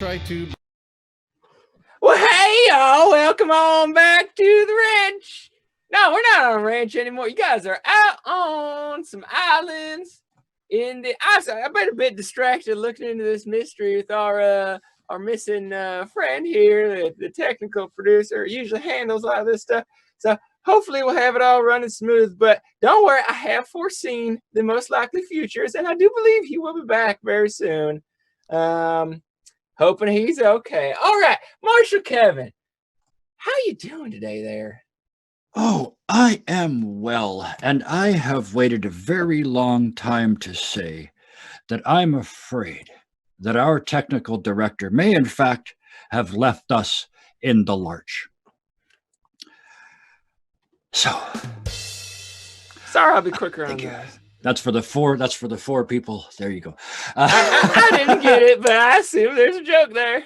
Try to. Well, hey, y'all. Welcome on back to the ranch. No, we're not on a ranch anymore. You guys are out on some islands in the... I've been a bit distracted looking into this mystery with our missing friend here, the technical producer. Usually handles a lot of this stuff. So hopefully we'll have it all running smooth. But don't worry, I have foreseen the most likely futures, and I do believe he will be back very soon. Hoping he's okay. All right, Marshal Kevin, how you doing today there? Oh, I am well, and I have waited a very long time to say that I'm afraid that our technical director may in fact have left us in the lurch. So, sorry, I'll be quicker on those. That's for the four people. There you go. I didn't get it, but I assume there's a joke there.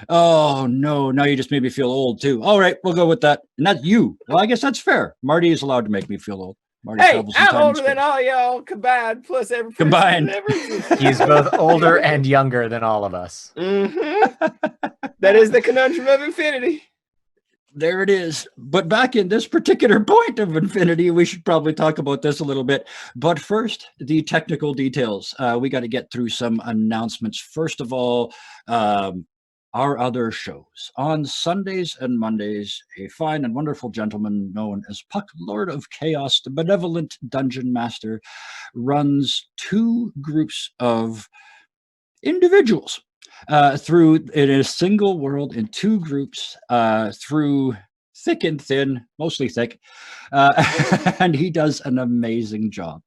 Oh, no. Now you just made me feel old, too. All right, we'll go with that. And that's you. Well, I guess that's fair. Marty is allowed to make me feel old. Marty hey, I'm older than all y'all combined, plus every person combined. He's both older and younger than all of us. That is the conundrum of infinity. There it is. But back in this particular point of infinity, we should probably talk about this a little bit. But first, the technical details. We got to get through some announcements. First of all, our other shows. On Sundays and Mondays, a fine and wonderful gentleman known as Puck, Lord of Chaos, the benevolent dungeon master, runs two groups of individuals through in a single world in two groups through thick and thin, mostly thick, and he does an amazing job.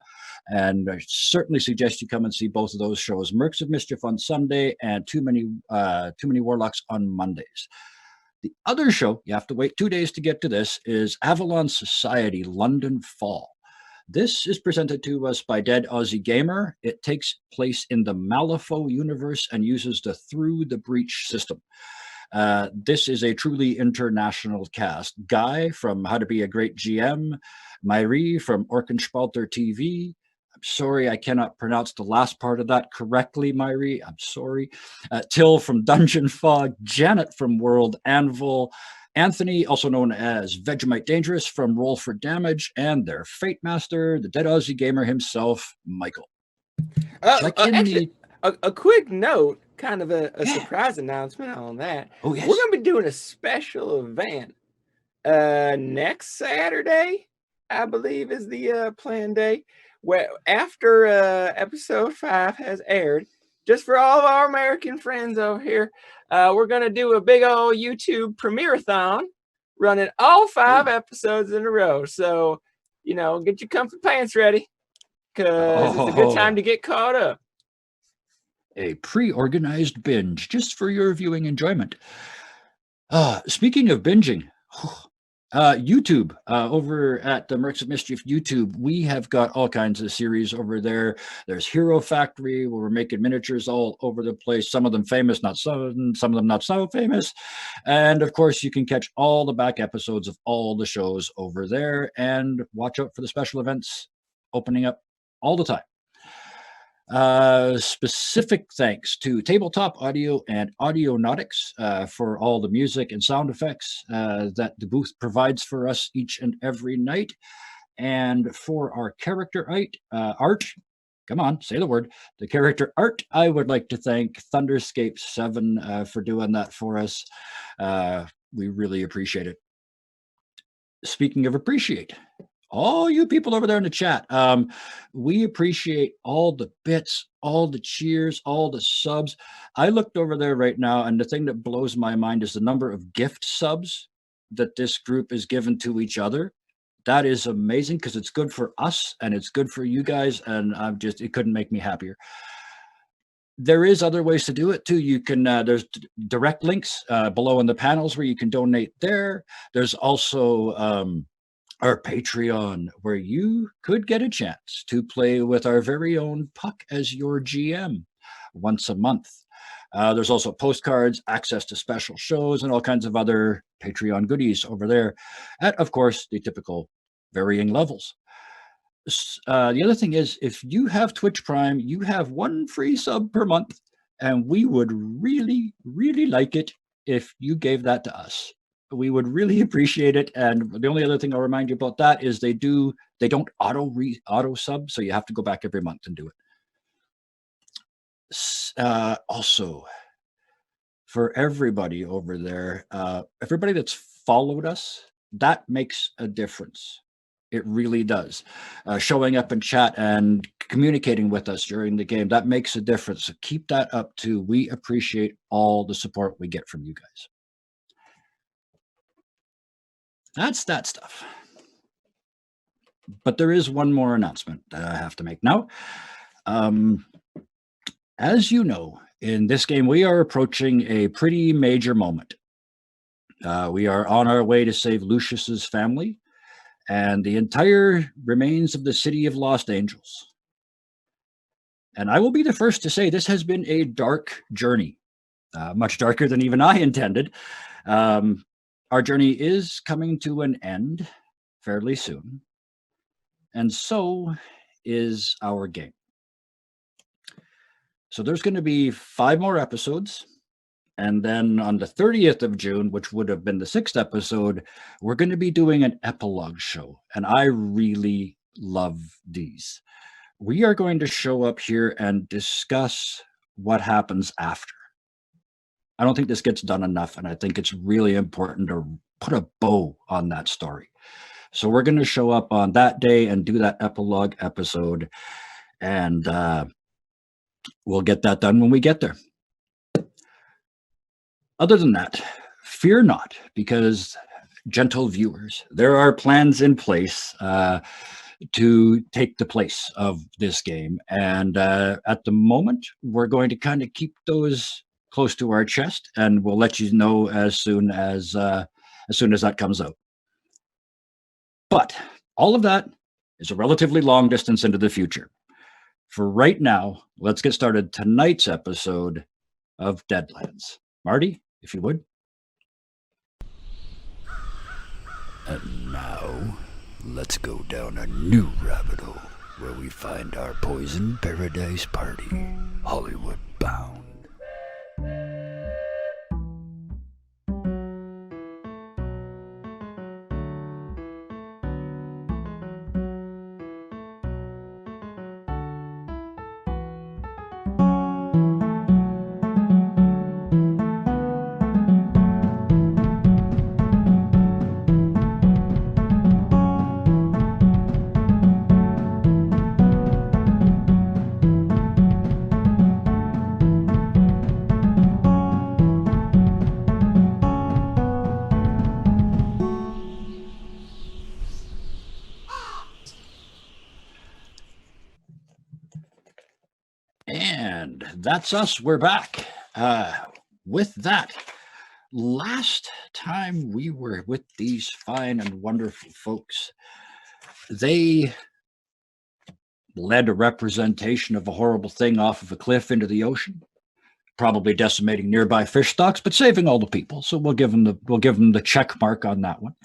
And I certainly suggest you come and see both of those shows: Mercs of Mischief on Sunday and Too Many Warlocks on Mondays. The other show, you have to wait 2 days to get to this, is Avalon Society London Fall. This is presented to us by Dead Aussie Gamer. It takes place in the Malifaux universe and uses the Through the Breach system. This is a truly international cast. Guy from How to Be a Great GM, Myri from Orkenspalter TV. I'm sorry, I cannot pronounce the last part of that correctly, Myri. I'm sorry. Till from Dungeon Fog, Janet from World Anvil, Anthony, also known as Vegemite Dangerous from Roll for Damage, and their Fate Master, the Dead Aussie Gamer himself, Michael. A quick note, kind of a surprise announcement on that. Oh, yes. We're going to be doing a special event next Saturday, I believe is the planned day, where after episode 5 has aired, just for all of our American friends over here, we're going to do a big old YouTube premiere-a-thon running all 5 episodes in a row. So, get your comfy pants ready, because it's a good time to get caught up. A pre-organized binge just for your viewing enjoyment. Speaking of binging, YouTube, over at the Mercs of Mischief YouTube, we have got all kinds of series over there. There's Hero Factory, where we're making miniatures all over the place. Some of them famous, some of them not so famous. And of course, you can catch all the back episodes of all the shows over there, and watch out for the special events opening up all the time. Specific thanks to Tabletop Audio and Audionautics for all the music and sound effects that the booth provides for us each and every night. And for our character art, come on, say the word, the character art, I would like to thank Thunderscape 7 for doing that for us. We really appreciate it. Speaking of appreciate, all you people over there in the chat, we appreciate all the bits, all the cheers, all the subs. I looked over there right now, and the thing that blows my mind is the number of gift subs that this group is given to each other. That is amazing, because it's good for us and it's good for you guys, and it couldn't make me happier. There is other ways to do it too. You can there's direct links below in the panels where you can donate there. There's also our Patreon, where you could get a chance to play with our very own Puck as your GM once a month. There's also postcards, access to special shows, and all kinds of other Patreon goodies over there at, of course, the typical varying levels. The other thing is, if you have Twitch Prime, you have 1 free sub per month, and we would really, really like it if you gave that to us. We would really appreciate it. And the only other thing I'll remind you about that is they don't auto sub, so you have to go back every month and do it. Also, for everybody over there, everybody that's followed us, that makes a difference. It really does. Showing up in chat and communicating with us during the game, that makes a difference. So keep that up too. We appreciate all the support we get from you guys. That's that stuff. But there is one more announcement that I have to make now. As you know, in this game, we are approaching a pretty major moment. We are on our way to save Lucius's family and the entire remains of the city of Lost Angels. And I will be the first to say this has been a dark journey, much darker than even I intended. Our journey is coming to an end fairly soon, and so is our game. So there's going to be 5 more episodes, and then on the 30th of June, which would have been the 6th episode, we're going to be doing an epilogue show, and I really love these. We are going to show up here and discuss what happens after. I don't think this gets done enough, and I think it's really important to put a bow on that story. So we're going to show up on that day and do that epilogue episode, and we'll get that done when we get there. Other than that, fear not, because, gentle viewers, there are plans in place to take the place of this game. And at the moment, we're going to kind of keep those close to our chest, and we'll let you know as soon as that comes out. But all of that is a relatively long distance into the future. For right now, let's get started tonight's episode of Deadlands. Marty, if you would. And now, let's go down a new rabbit hole where we find our poison paradise party, Hollywood bound. And that's us. We're back. With that, last time we were with these fine and wonderful folks, they led a representation of a horrible thing off of a cliff into the ocean, probably decimating nearby fish stocks, but saving all the people. So we'll give them the check mark on that one.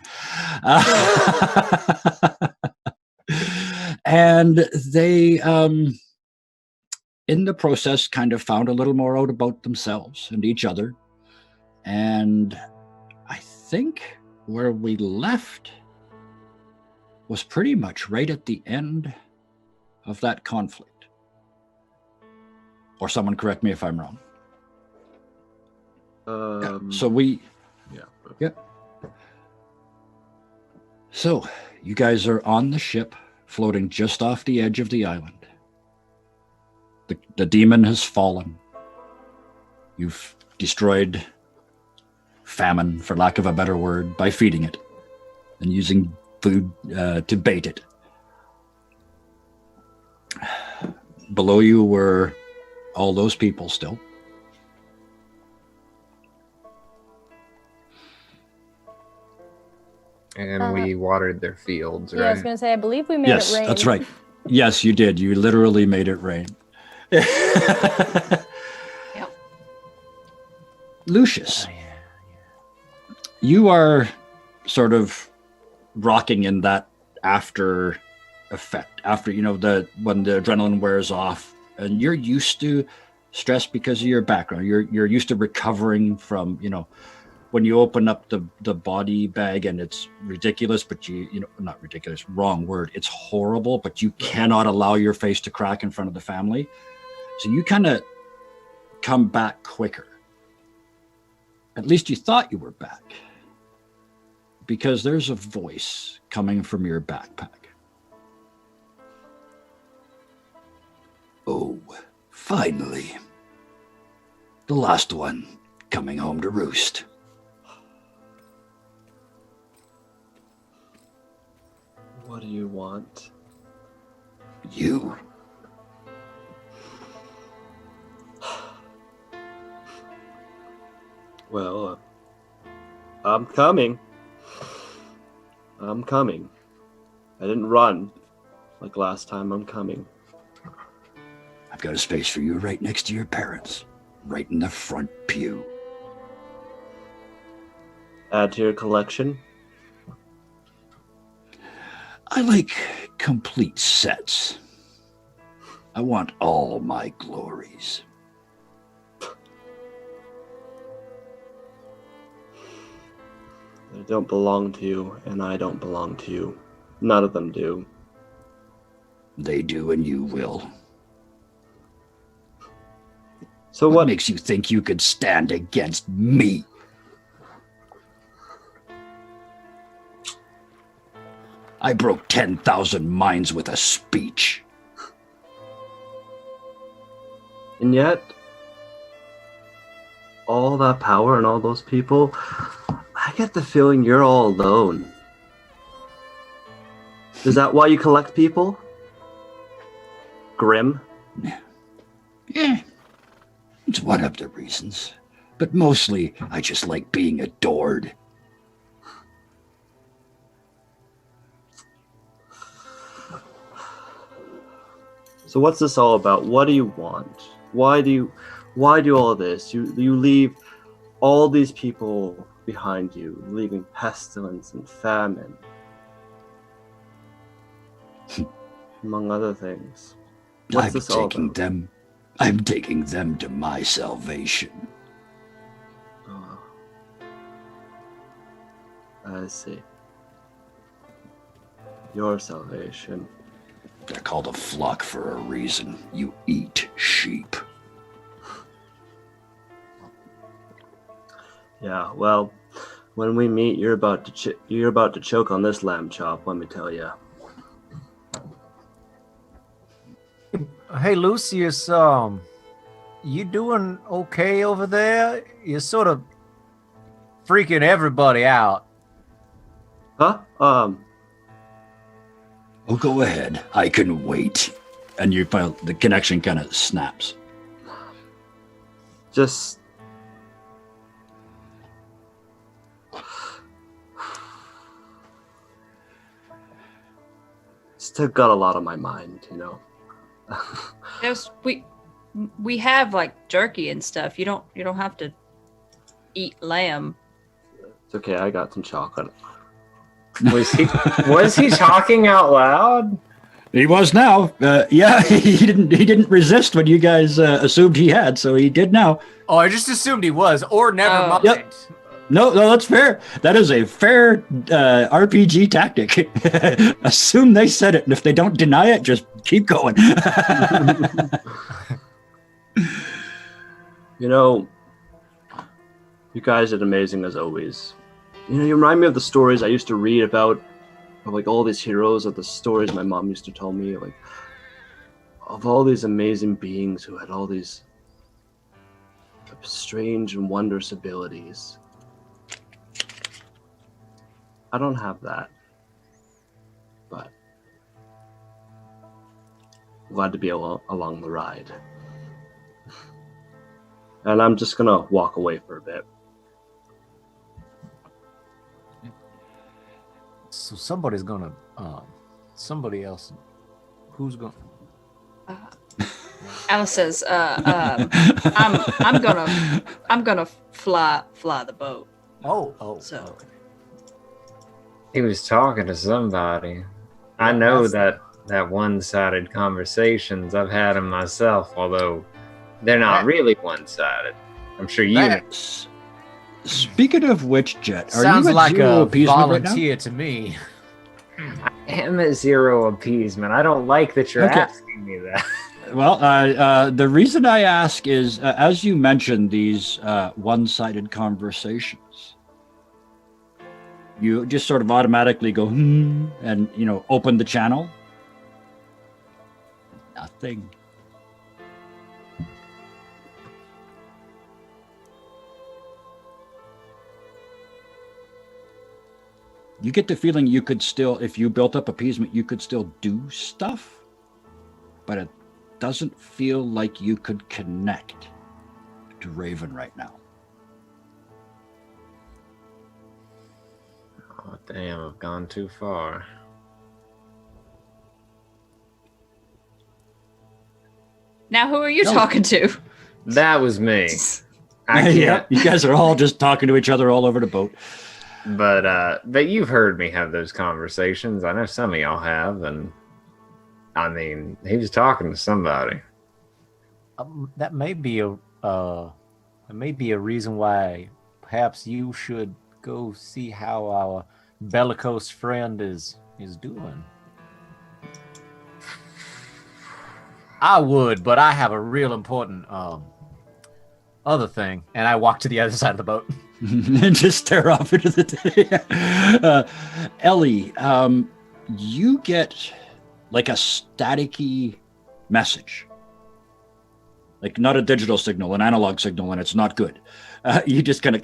And they, in the process, kind of found a little more out about themselves and each other. And I think where we left was pretty much right at the end of that conflict. Or someone correct me if I'm wrong. So we... Yeah. Yep. So you guys are on the ship, floating just off the edge of the island. The demon has fallen. You've destroyed famine, for lack of a better word, by feeding it and using food to bait it. Below you were all those people still. And we watered their fields, right? Yeah, I was going to say, I believe we made it rain. Yes, that's right. Yes, you did. You literally made it rain. Yeah. Lucius, you are sort of rocking in that after effect, after, when the adrenaline wears off, and you're used to stressed because of your background. You're used to recovering from, when you open up the body bag and it's ridiculous, but not ridiculous, wrong word. It's horrible, but you cannot allow your face to crack in front of the family. So you kind of come back quicker. At least you thought you were back. Because there's a voice coming from your backpack. Oh, finally. The last one coming home to roost. What do you want? You. Well, I'm coming. I'm coming. I didn't run like last time. I'm coming. I've got a space for you right next to your parents. Right in the front pew. Add to your collection. I like complete sets. I want all my glories. They don't belong to you, and I don't belong to you. None of them do. They do, and you will. So What makes you think you could stand against me? I broke 10,000 minds with a speech. And yet, all that power and all those people, I get the feeling you're all alone. Is that why you collect people? Grim? Yeah, it's one of the reasons. But mostly, I just like being adored. So what's this all about? What do you want? Why do all of this? You leave all these people behind you, leaving pestilence and famine, among other things. What's this all about? I'm taking them to my salvation. Oh, I see. Your salvation. They're called a flock for a reason. You eat sheep. Yeah, well, when we meet, you're about to choke on this lamb chop. Let me tell you. Hey, Lucius, you doing okay over there? You're sort of freaking everybody out. Huh? Oh, go ahead. I can wait. And you find the connection kind of snaps. Just still got a lot on my mind, you know. We have like jerky and stuff. You don't have to eat lamb. It's okay. I got some chocolate. Was he talking out loud? He was now. Yeah, he didn't resist when you guys assumed he had, so he did now. Oh, I just assumed he was, or never mind. Yep. No, that's fair. That is a fair RPG tactic. Assume they said it, and if they don't deny it, just keep going. You know, you guys did amazing as always. You know, you remind me of the stories I used to read about, of like all these heroes, of the stories my mom used to tell me, like of all these amazing beings who had all these strange and wondrous abilities. I don't have that, but I'm glad to be along the ride. And I'm just gonna walk away for a bit. So somebody's gonna, somebody else, who's gonna? Alice says, I'm gonna fly the boat. Oh. So He was talking to somebody. I know that one-sided conversations. I've had them myself, although They're not really one-sided. I'm sure you know. Speaking of which, Jet, are Sounds you at like zero a appeasement right now? volunteer to me. I am at 0 appeasement. I don't like that you're Okay. asking me that. Well, the reason I ask is, as you mentioned these one-sided conversations, you just sort of automatically go, and, open the channel. Nothing. You get the feeling you could still, if you built up appeasement, you could still do stuff, but it doesn't feel like you could connect to Raven right now. Oh, damn, I've gone too far. Now, who are you No. talking to? That was me. I can't. Yeah, you guys are all just talking to each other all over the boat. But you've heard me have those conversations. I know some of y'all have, and I mean, he was talking to somebody. That may be a reason why perhaps you should go see how our bellicose friend is doing. I would, but I have a real important other thing, and I walk to the other side of the boat. And just stare off into the day. Ellie, you get like a staticky message. Like not a digital signal, an analog signal, and it's not good. You just kind of,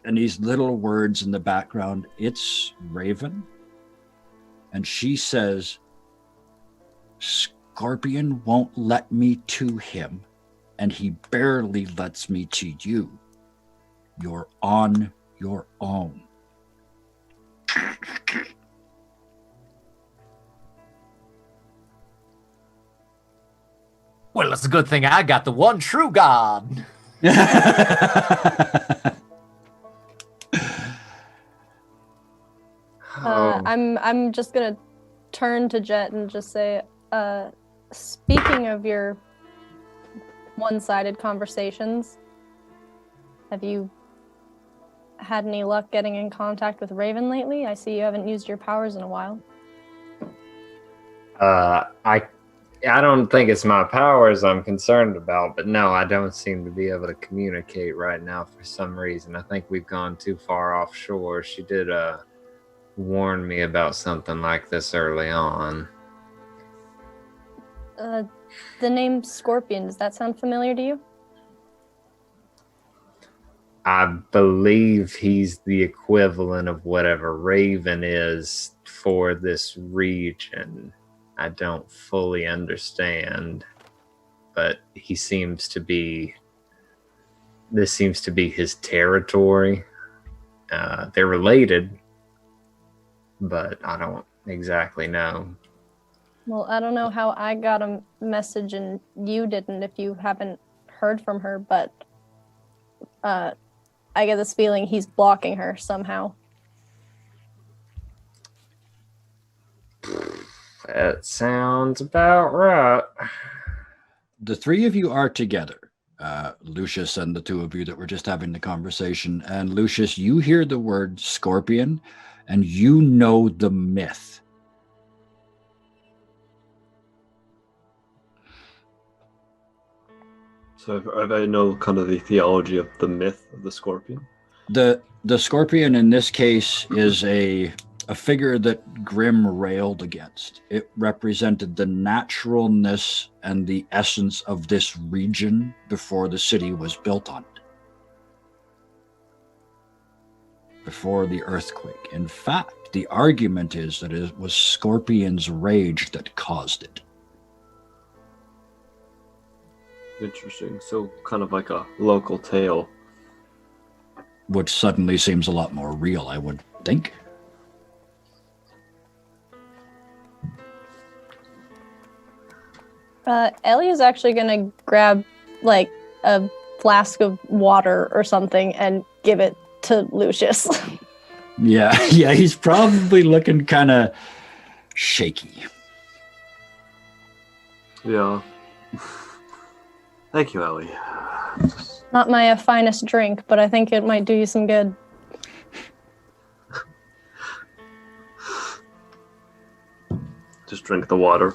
and these little words in the background. It's Raven. And she says, Scorpion won't let me to him, and he barely lets me to you. You're on your own. Well, it's a good thing I got the one true God. I'm just gonna turn to Jet and just say, speaking of your one-sided conversations, have you had any luck getting in contact with Raven lately? I see you haven't used your powers in a while. I don't think it's my powers I'm concerned about, but no, I don't seem to be able to communicate right now for some reason. I think we've gone too far offshore. She did warn me about something like this early on. The name Scorpion, does that sound familiar to you? I believe he's the equivalent of whatever Raven is for this region. I don't fully understand, but he seems to be, this seems to be his territory. They're related, but I don't exactly know. Well, I don't know how I got a message and you didn't if you haven't heard from her, but I get this feeling he's blocking her somehow. That sounds about right. The three of you are together. Lucius and the two of you that were just having the conversation. And Lucius, you hear the word Scorpion, and you know the myth. So I know kind of the theology of the myth of the Scorpion. The Scorpion in this case is a figure that Grimm railed against. It represented the naturalness and the essence of this region before the city was built on it. Before the earthquake. In fact, the argument is that it was Scorpion's rage that caused it. Interesting. So kind of like a local tale. Which suddenly seems a lot more real, I would think. Ellie is actually going to grab like a flask of water or something and give it to Lucius. Yeah, he's probably looking kind of shaky. Yeah. Thank you, Ellie. Not my finest drink, but I think it might do you some good. Just drink the water.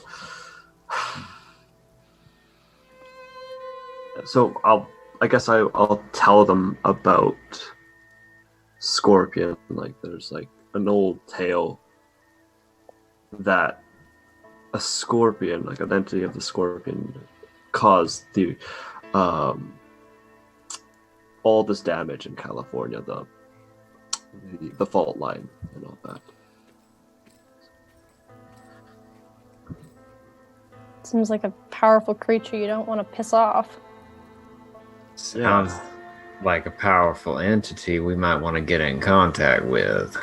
So I guess I'll tell them about Scorpion. Like there's like an old tale that a scorpion, like an entity of the scorpion, caused the all this damage in California, the fault line and all that. Seems like a powerful creature you don't want to piss off. Sounds like a powerful entity we might want to get in contact with,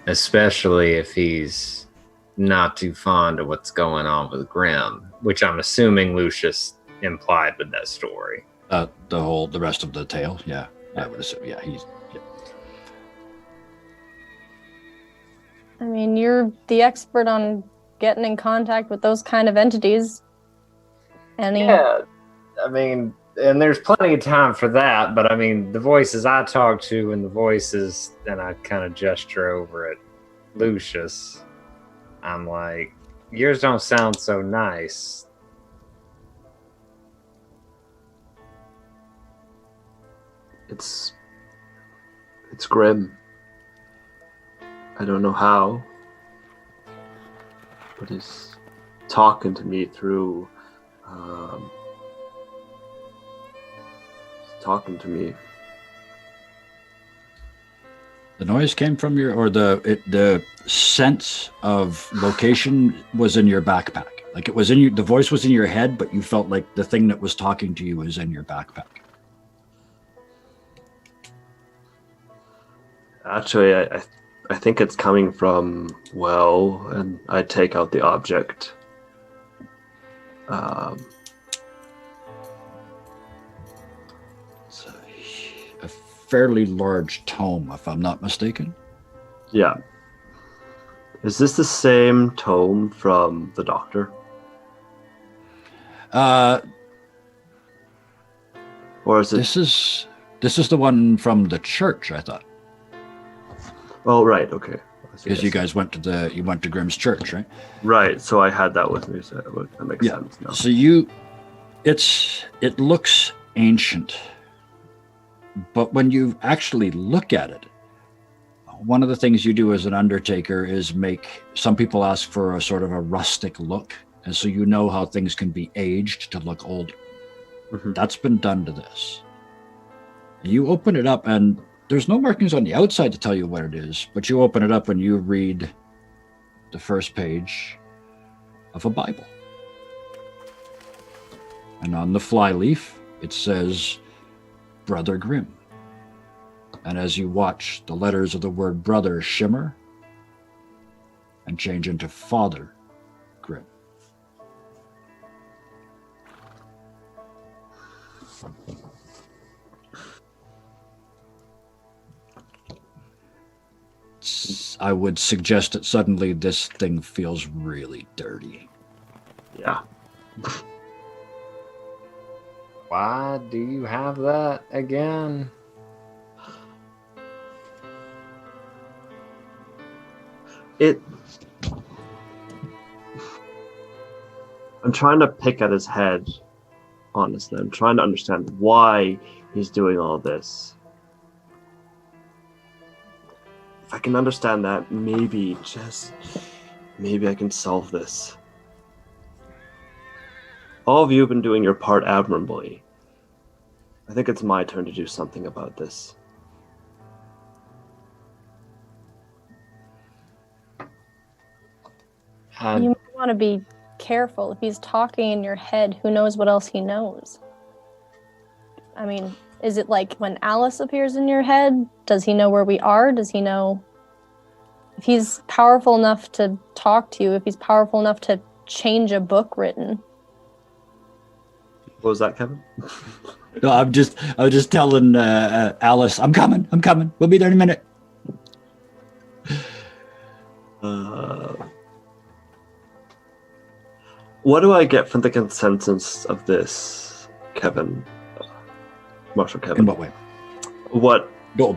especially if he's not too fond of what's going on with Grimm, which I'm assuming Lucius implied with that story. The rest of the tale, yeah. I would assume, yeah, he's... Yeah. I mean, you're the expert on getting in contact with those kind of entities. Yeah, I mean, and there's plenty of time for that, but I mean, the voices I talk to and the voices, and I kind of gesture over at Lucius, I'm like, yours don't sound so nice. It's grim. I don't know how, but he's talking to me through. He's talking to me. The noise came from your, or the sense of location was in your backpack. Like it was in you. The voice was in your head, but you felt like the thing that was talking to you was in your backpack. Actually, I think it's coming from well, and I take out the object. It's a fairly large tome, if I'm not mistaken. Yeah. Is this the same tome from the doctor? Or is it? This is the one from the church, I thought. Oh, right. Okay. Because you guys went to Grimm's church, right? Right. So I had that with me. So that makes sense now. So it looks ancient, but when you actually look at it, one of the things you do as an undertaker is some people ask for a sort of a rustic look, and so you know how things can be aged to look older. Mm-hmm. That's been done to this. You open it up, and there's no markings on the outside to tell you what it is, but you open it up and you read the first page of a Bible. And on the flyleaf, it says, Brother Grimm. And as you watch, the letters of the word brother shimmer and change into Father Grimm. I would suggest that suddenly this thing feels really dirty. Yeah. Why do you have that again? I'm trying to pick at his head, honestly. I'm trying to understand why he's doing all this. If I can understand that, maybe I can solve this. All of you have been doing your part admirably. I think it's my turn to do something about this. You might want to be careful. If he's talking in your head, who knows what else he knows? I mean, is it like when Alice appears in your head? Does he know where we are? Does he know if he's powerful enough to talk to you, if he's powerful enough to change a book written? What was that, Kevin? No, I was just telling Alice, I'm coming. We'll be there in a minute. What do I get from the consensus of this Kevin, Marshal Kevin. In what way? What No.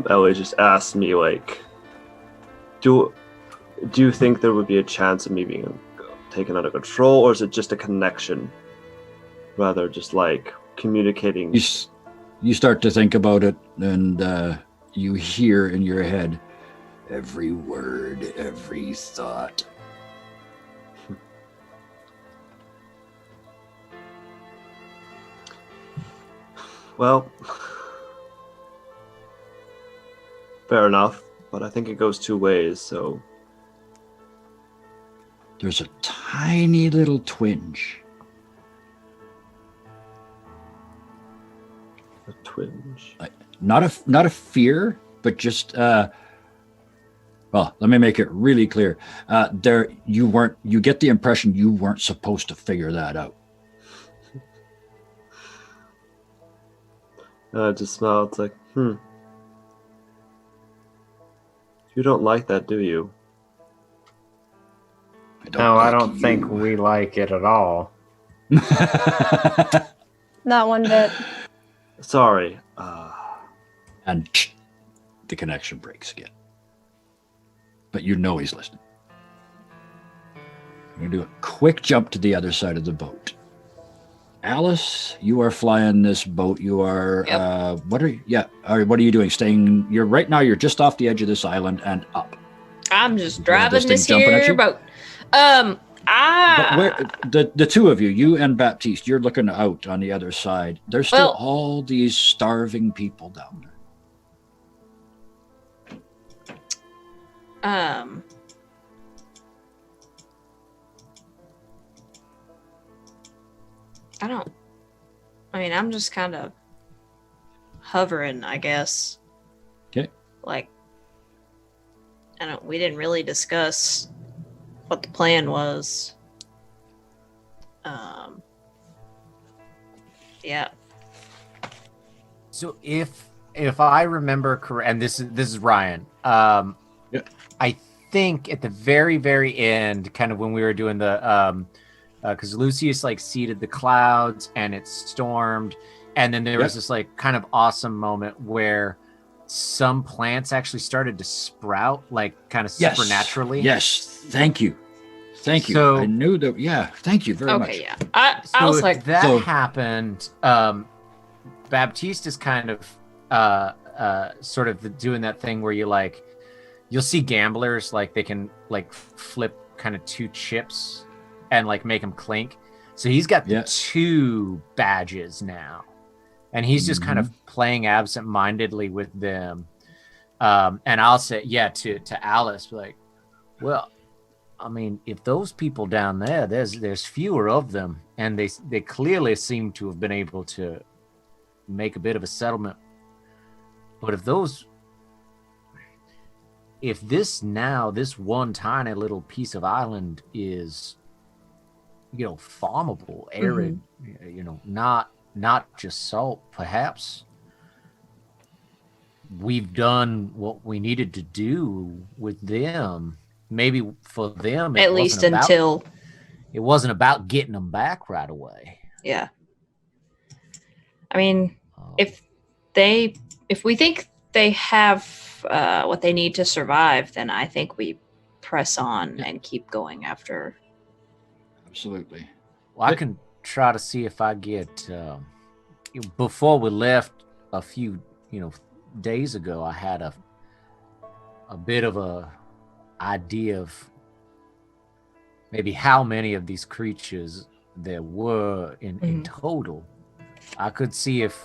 Ellie just asked me, like, do you think there would be a chance of me being taken under control, or is it just a connection? Rather, just like communicating. You start to think about it, and you hear in your head every word, every thought. Well, fair enough, but I think it goes two ways, so... There's a tiny little twinge. A twinge. Not a fear, but just well, let me make it really clear. You get the impression you weren't supposed to figure that out. I just smile. It's like, You don't like that, do you? I don't think we like it at all. Not one bit. Sorry. And the connection breaks again. But you know he's listening. I'm going to do a quick jump to the other side of the boat. Alice, you are flying this boat. You are, Yep. what are you doing? You're just off the edge of this island and up. I'm just You have driving this thing this jumping at here you? boat. But the two of you, you and Baptiste, you're looking out on the other side. There's still all these starving people down there. I'm just kind of hovering, I guess. Okay. Like, we didn't really discuss what the plan was. Yeah. So if I remember correct, and this is Ryan. I think at the very, very end, kind of when we were doing the because Lucius like seeded the clouds and it stormed, and then there was this like kind of awesome moment where some plants actually started to sprout, like kind of supernaturally. Yes, thank you. So, I knew that. Yeah, thank you very much. Okay, yeah. I was like, that happened. Baptiste is kind of sort of doing that thing where you'll see gamblers, like they can like flip kind of two chips and like make them clink. So he's got the two badges now, and he's just kind of playing absent-mindedly with them. And I'll say, to Alice, like, well, I mean, if those people down there, there's fewer of them, and they clearly seem to have been able to make a bit of a settlement. But if this one tiny little piece of island is, farmable, arid, not just salt, perhaps we've done what we needed to do with them. Maybe for them, at least until it wasn't about getting them back right away. Yeah. I mean, if we think they have what they need to survive, then I think we press on and keep going after. Absolutely. Well, I can try to see if I get before we left a few days ago, I had a bit of a idea of maybe how many of these creatures there were in total. I could see if,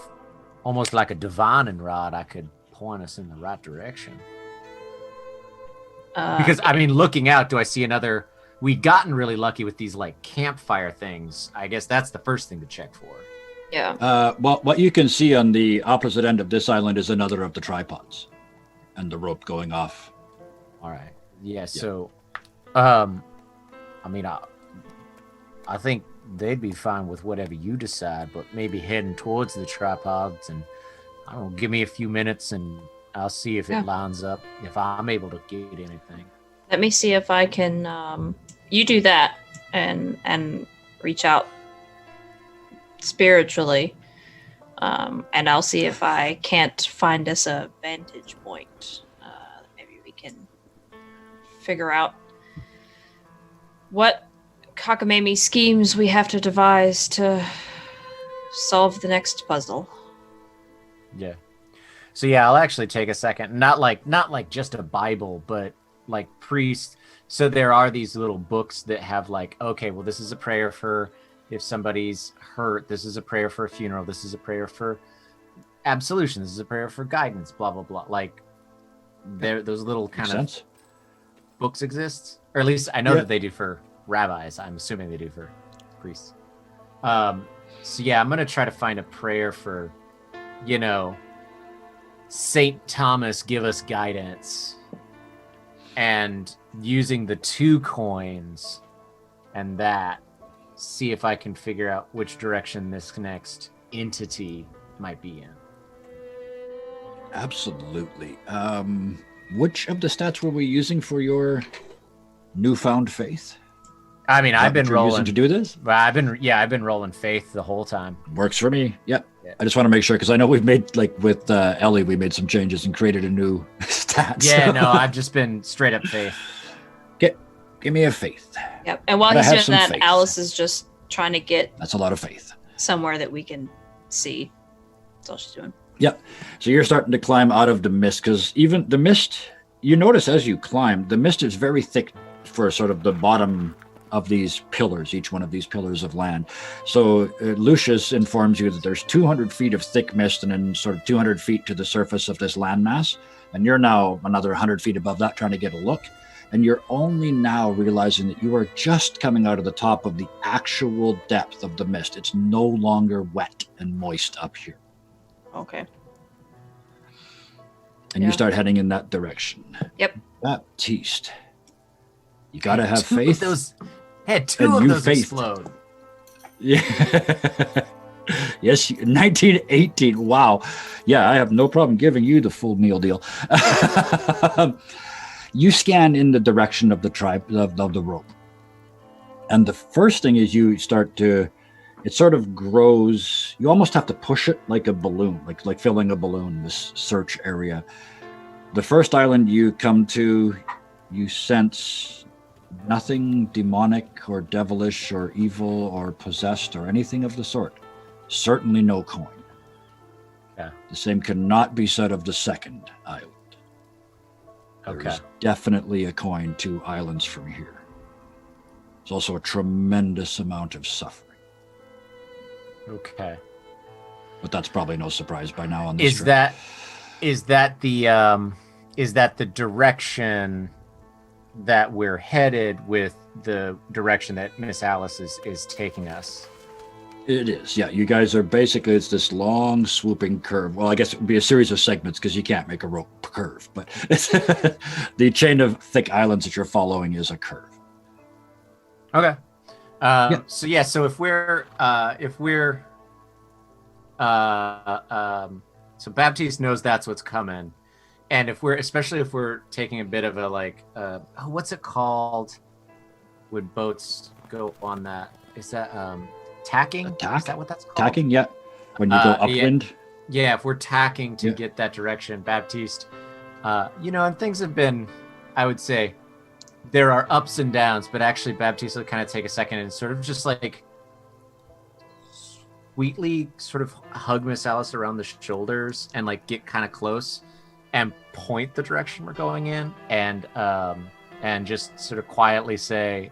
almost like a divining rod, I could point us in the right direction. Because, I mean, looking out, do I see another... We'd gotten really lucky with these, like, campfire things. I guess that's the first thing to check for. Yeah. Well, what you can see on the opposite end of this island is another of the tripods. And the rope going off. All right. Yeah, so... I mean, I think they'd be fine with whatever you decide, but maybe heading towards the tripods, and I don't know, give me a few minutes and I'll see if it lines up, if I'm able to get anything. Let me see if I can you do that and reach out spiritually. And I'll see if I can't find us a vantage point. Maybe we can figure out what cockamamie schemes we have to devise to solve the next puzzle. Yeah. So yeah, I'll actually take a second. Not like just a Bible, but like priest. So there are these little books that have like, okay, well, this is a prayer for if somebody's hurt. This is a prayer for a funeral. This is a prayer for absolution. This is a prayer for guidance. Blah blah blah. Like, there, those little kind of books exist, or at least I know that they do for rabbis. I'm assuming they do for priests. So yeah, I'm gonna try to find a prayer for, you know, Saint Thomas, give us guidance, and using the 2 coins and that, see if I can figure out which direction this next entity might be in. Absolutely. Which of the stats were we using for your newfound faith? I mean, I've been rolling using to do this. I've been rolling faith the whole time. Works for me. Yep. Yeah. I just want to make sure because I know we've made like with Ellie, we made some changes and created a new stat. Yeah, so. no, I've just been straight up faith. Give me a faith. Yep. And while Gotta he's have doing some that, faith. Alice is just trying to get That's a lot of faith. somewhere that we can see. That's all she's doing. Yep. So you're starting to climb out of the mist because even the mist, you notice as you climb, the mist is very thick for sort of the bottom of these pillars, each one of these pillars of land. So Lucius informs you that there's 200 feet of thick mist and then sort of 200 feet to the surface of this landmass. And you're now another 100 feet above that trying to get a look. And you're only now realizing that you are just coming out of the top of the actual depth of the mist. It's no longer wet and moist up here. Okay. And Yeah. you start heading in that direction. Yep. Baptiste, you got to have Two faith. Of those, had 2 And of you those faith. explode. Yeah. Yes, 1918. Wow. Yeah, I have no problem giving you the full meal deal. You scan in the direction of the tribe of the rope. And the first thing is you start to, it sort of grows. You almost have to push it like a balloon, like filling a balloon, this search area. The first island you come to, you sense nothing demonic or devilish or evil or possessed or anything of the sort. Certainly no coin. Yeah. The same cannot be said of the second island. There Okay. is definitely a coin 2 islands from here. There's also a tremendous amount of suffering. Okay. But that's probably no surprise by now on this Is trip. that the direction that we're headed with the direction that Miss Alice is taking us? It is, yeah. You guys are basically, it's this long swooping curve. Well, I guess it would be a series of segments because you can't make a rope curve, but it's the chain of thick islands that you're following is a curve. Okay. Yeah. So if we're so Baptiste knows that's what's coming, and especially if we're taking a bit of a like, what's it called when boats go on that? Is that tacking? Tack? Is that what that's called? Tacking, yeah. When you go upwind. Yeah, if we're tacking to Yeah. get that direction, Baptiste, and things have been, I would say, there are ups and downs, but actually Baptiste will kind of take a second and sort of just like sweetly sort of hug Miss Alice around the shoulders and like get kind of close and point the direction we're going in and just sort of quietly say,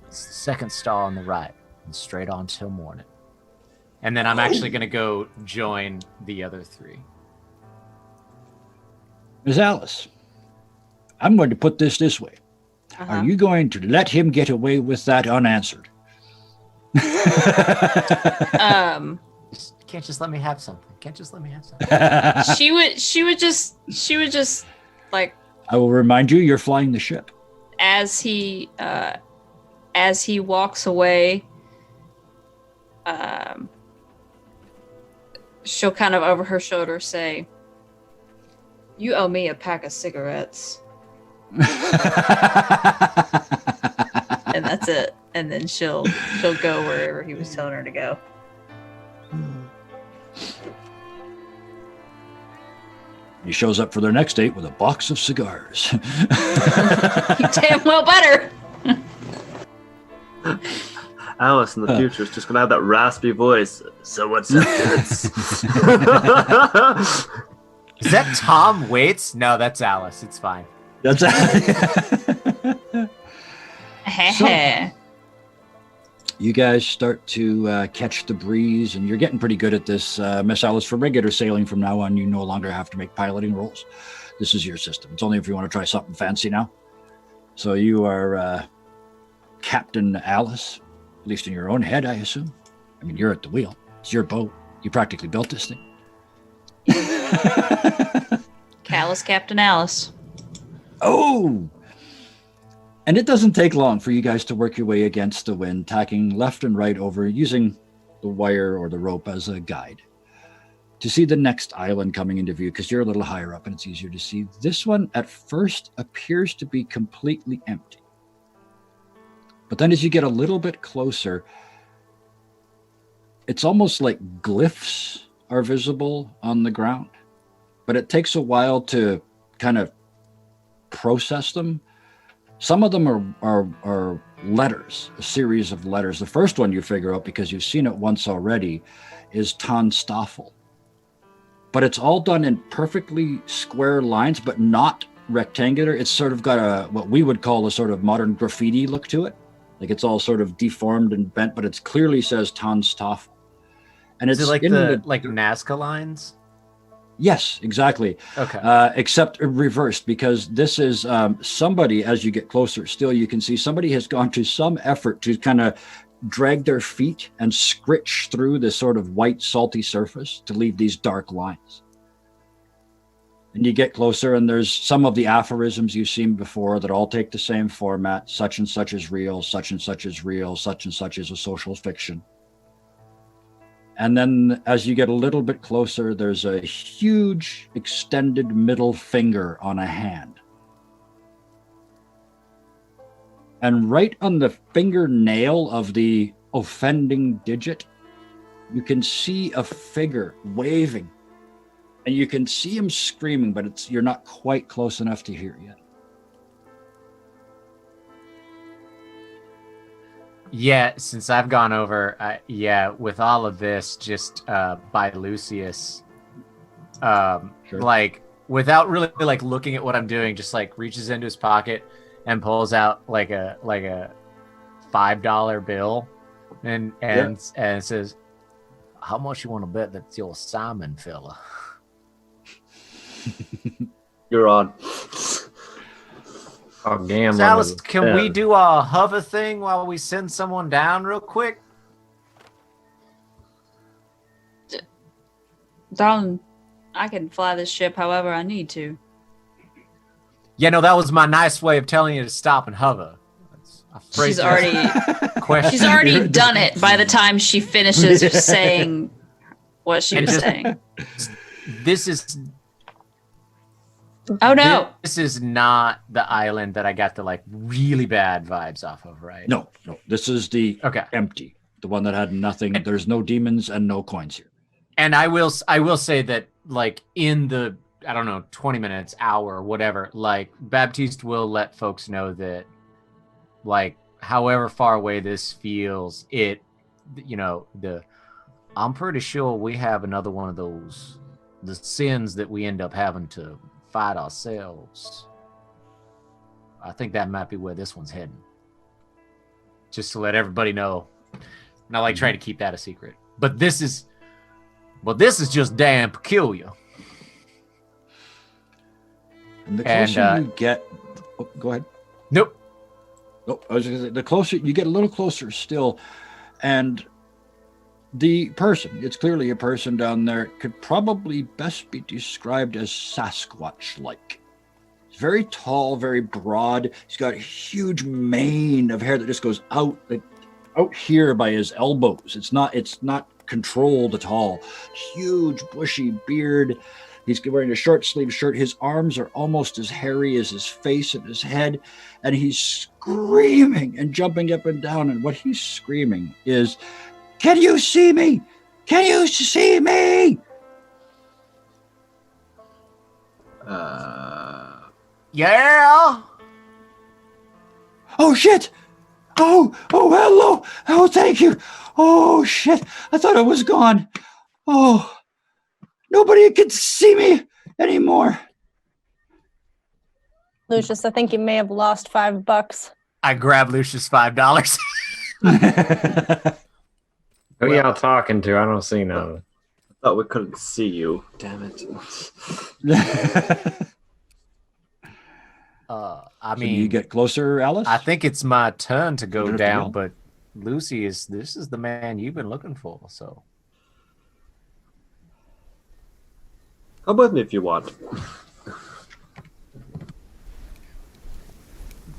it's the second stall on the right and straight on till morning. And then I'm actually going to go join the other 3. Ms. Alice, I'm going to put this way. Uh-huh. Are you going to let him get away with that unanswered? Can't just let me have something. She would just like, I will remind you, you're flying the ship. as he walks away, she'll kind of over her shoulder say, "You owe me a pack of cigarettes." And that's it. And then she'll go wherever he was telling her to go. He shows up for their next date with a box of cigars. Damn well better. Alice in the future is just gonna have that raspy voice. So what's up, kids? Is that Tom Waits? No, that's Alice. It's fine. That's Heh. You guys start to catch the breeze, and you're getting pretty good at this. Miss Alice, for regular sailing from now on, you no longer have to make piloting rolls. This is your system. It's only if you want to try something fancy now. So you are Captain Alice, at least in your own head, I assume. I mean, you're at the wheel. It's your boat. You practically built this thing. Callous Captain Alice. Oh! And it doesn't take long for you guys to work your way against the wind, tacking left and right over, using the wire or the rope as a guide to see the next island coming into view, because you're a little higher up and it's easier to see. This one at first appears to be completely empty. But then as you get a little bit closer, it's almost like glyphs are visible on the ground. But it takes a while to kind of process them. Some of them are letters, a series of letters. The first one you figure out, because you've seen it once already, is Tonstaffel. But it's all done in perfectly square lines, but not rectangular. It's sort of got what we would call a sort of modern graffiti look to it. Like it's all sort of deformed and bent, but it clearly says Tonstaffel. And Is it's it like in like Nazca lines? Yes, exactly. Okay. Except reversed, because this is somebody, as you get closer, still you can see somebody has gone to some effort to kind of drag their feet and scritch through this sort of white, salty surface to leave these dark lines. And you get closer, and there's some of the aphorisms you've seen before that all take the same format. Such and such is real, such and such is real, such and such is a social fiction. And then as you get a little bit closer, there's a huge extended middle finger on a hand. And right on the fingernail of the offending digit, you can see a figure waving. And you can see him screaming, but you're not quite close enough to hear yet. Yeah, since I've gone over, with all of this, just by Lucius, Sure. like without really like looking at what I'm doing, just like reaches into his pocket and pulls out like a $5 bill, and says, "How much you want to bet that's your Simon fella?" You're on. Oh, gambling. Alice, with can we Ben. do a hover thing while we send someone down real quick? Darling, I can fly this ship however I need to. Yeah, no, that was my nice way of telling you to stop and hover. She's already done it by the time she finishes saying what she was saying. This is Oh no. This is not the island that I got the like really bad vibes off of, right? No. This is the empty, the one that had nothing. There's no demons and no coins here. And I will say that like in the, I don't know, 20 minutes, hour, whatever, like Baptiste will let folks know that like however far away this feels, I'm pretty sure we have another one of those, the sins that we end up having to fight ourselves. I think that might be where this one's heading. Just to let everybody know. Not like trying to keep that a secret. But this is just damn peculiar. And the closer you get, go ahead. Nope. Oh, I was going to say, the closer you get, a little closer still, and the person, it's clearly a person down there, could probably best be described as Sasquatch-like. He's very tall, very broad. He's got a huge mane of hair that just goes out here by his elbows. It's not controlled at all. Huge bushy beard. He's wearing a short sleeve shirt. His arms are almost as hairy as his face and his head. And he's screaming and jumping up and down. And what he's screaming is, "Can you see me? Can you see me?" Yeah. Oh, shit. Oh, hello. Oh, thank you. Oh, shit. I thought I was gone. Oh, nobody can see me anymore. Lucius, I think you may have lost $5. I grabbed Lucius $5. Who y'all talking to? I don't see none. I thought we couldn't see you. Damn it. I So mean, you get closer, Alice? I think it's my turn to go You're gonna down, feel? but Lucy this is the man you've been looking for, so. Come with me if you want.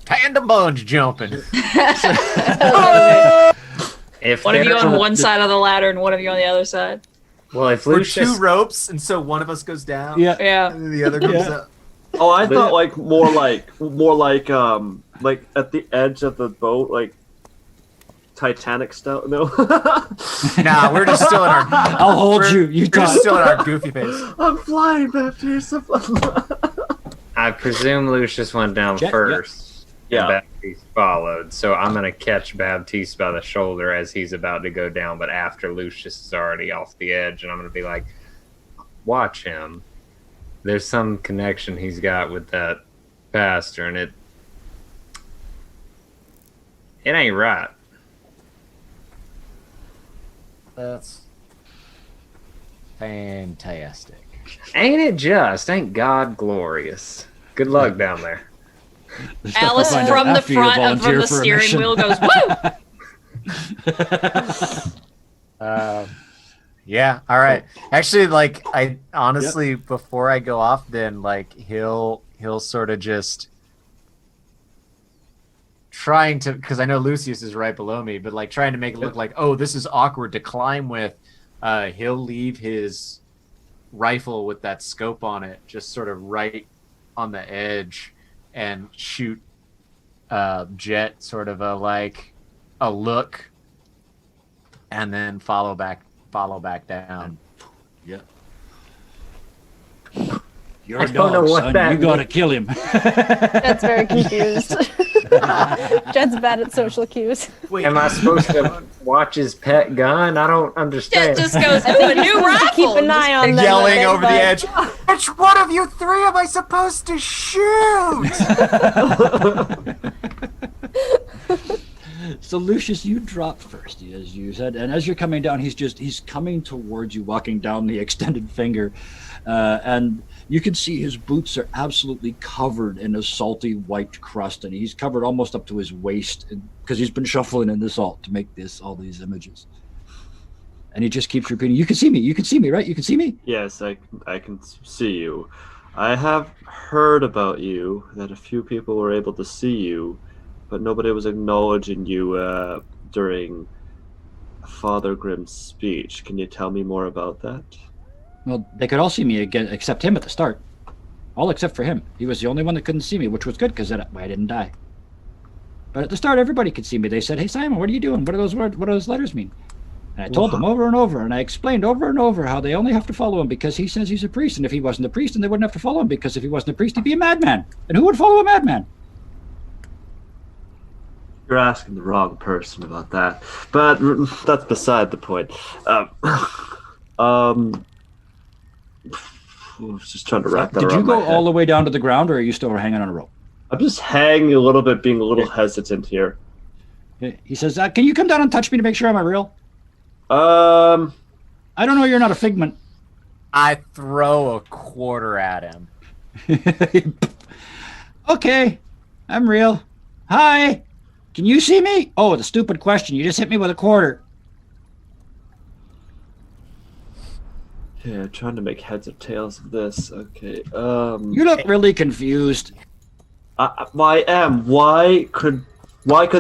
Tandem bungee jumping. If One of you there- on one side of the ladder and one of you on the other side. well, if We're Lucius, two ropes, and so one of us goes down, Yeah. Yeah. and then the other goes Yeah. up. Oh, I thought like more like at the edge of the boat, like Titanic style. No. Nah, we're just still in our. I'll hold you. You We're talk. just still in our goofy face. I'm flying, Baptiste. I presume Lucius went down Jet, first. Yeah. And Baptiste followed. So I'm gonna catch Baptiste by the shoulder as he's about to go down, but after Lucius is already off the edge, and I'm gonna be like, "Watch him. There's some connection he's got with that pastor, and it ain't right." That's fantastic. Ain't it just? Ain't God glorious? Good luck down there. There's stuff to Alice find out from the after you front and from volunteer the for a steering mission. wheel goes, woo! Yeah. All right. Actually, like, I honestly, before I go off, then like he'll sort of just trying to, because I know Lucius is right below me, but like trying to make it look like, oh, this is awkward to climb with. He'll leave his rifle with that scope on it, just sort of right on the edge, and shoot Jet sort of a look, and then follow back down. Yeah. You're I a don't know dog, what son. that You gotta means. kill him. Jet's very confused. Jet's bad at social cues. Wait, Am I supposed to watch his pet gun? I don't Jet understand. just goes, ooh, a new rifle! Keep an eye on them. yelling with it, over the but- edge? Which one of you three am I supposed to shoot? So Lucius, you drop first, as you said, and as you're coming down, he's coming towards you, walking down the extended finger, and you can see his boots are absolutely covered in a salty white crust, and he's covered almost up to his waist because he's been shuffling in the salt to make all these images. And he just keeps repeating, "You can see me, right? You can see me." Yes, I can see you. I have heard about you that a few people were able to see you, but nobody was acknowledging you during Father Grimm's speech. Can you tell me more about that? Well, they could all see me again, except him at the start. All except for him. He was the only one that couldn't see me, which was good because I didn't die. But at the start, everybody could see me. They said, "Hey, Simon, what are you doing? What do those words? What do those letters mean?" And I told them over and over, and I explained over and over how they only have to follow him because he says he's a priest, and if he wasn't a priest, then they wouldn't have to follow him because if he wasn't a priest, he'd be a madman. And who would follow a madman? You're asking the wrong person about that, but that's beside the point. I was just trying to wrap that Did around you go my head. all the way down to the ground, or are you still hanging on a rope? I'm just hanging a little bit, being a little hesitant here. He says, "Can you come down and touch me to make sure I'm a real?" Um, I don't know. You're not a figment. I throw a quarter at him. Okay, I'm real. Hi, can you see me? Oh, the stupid question. You just hit me with a quarter. yeah, trying to make heads or tails of this. Okay. You look really confused. I am. Why could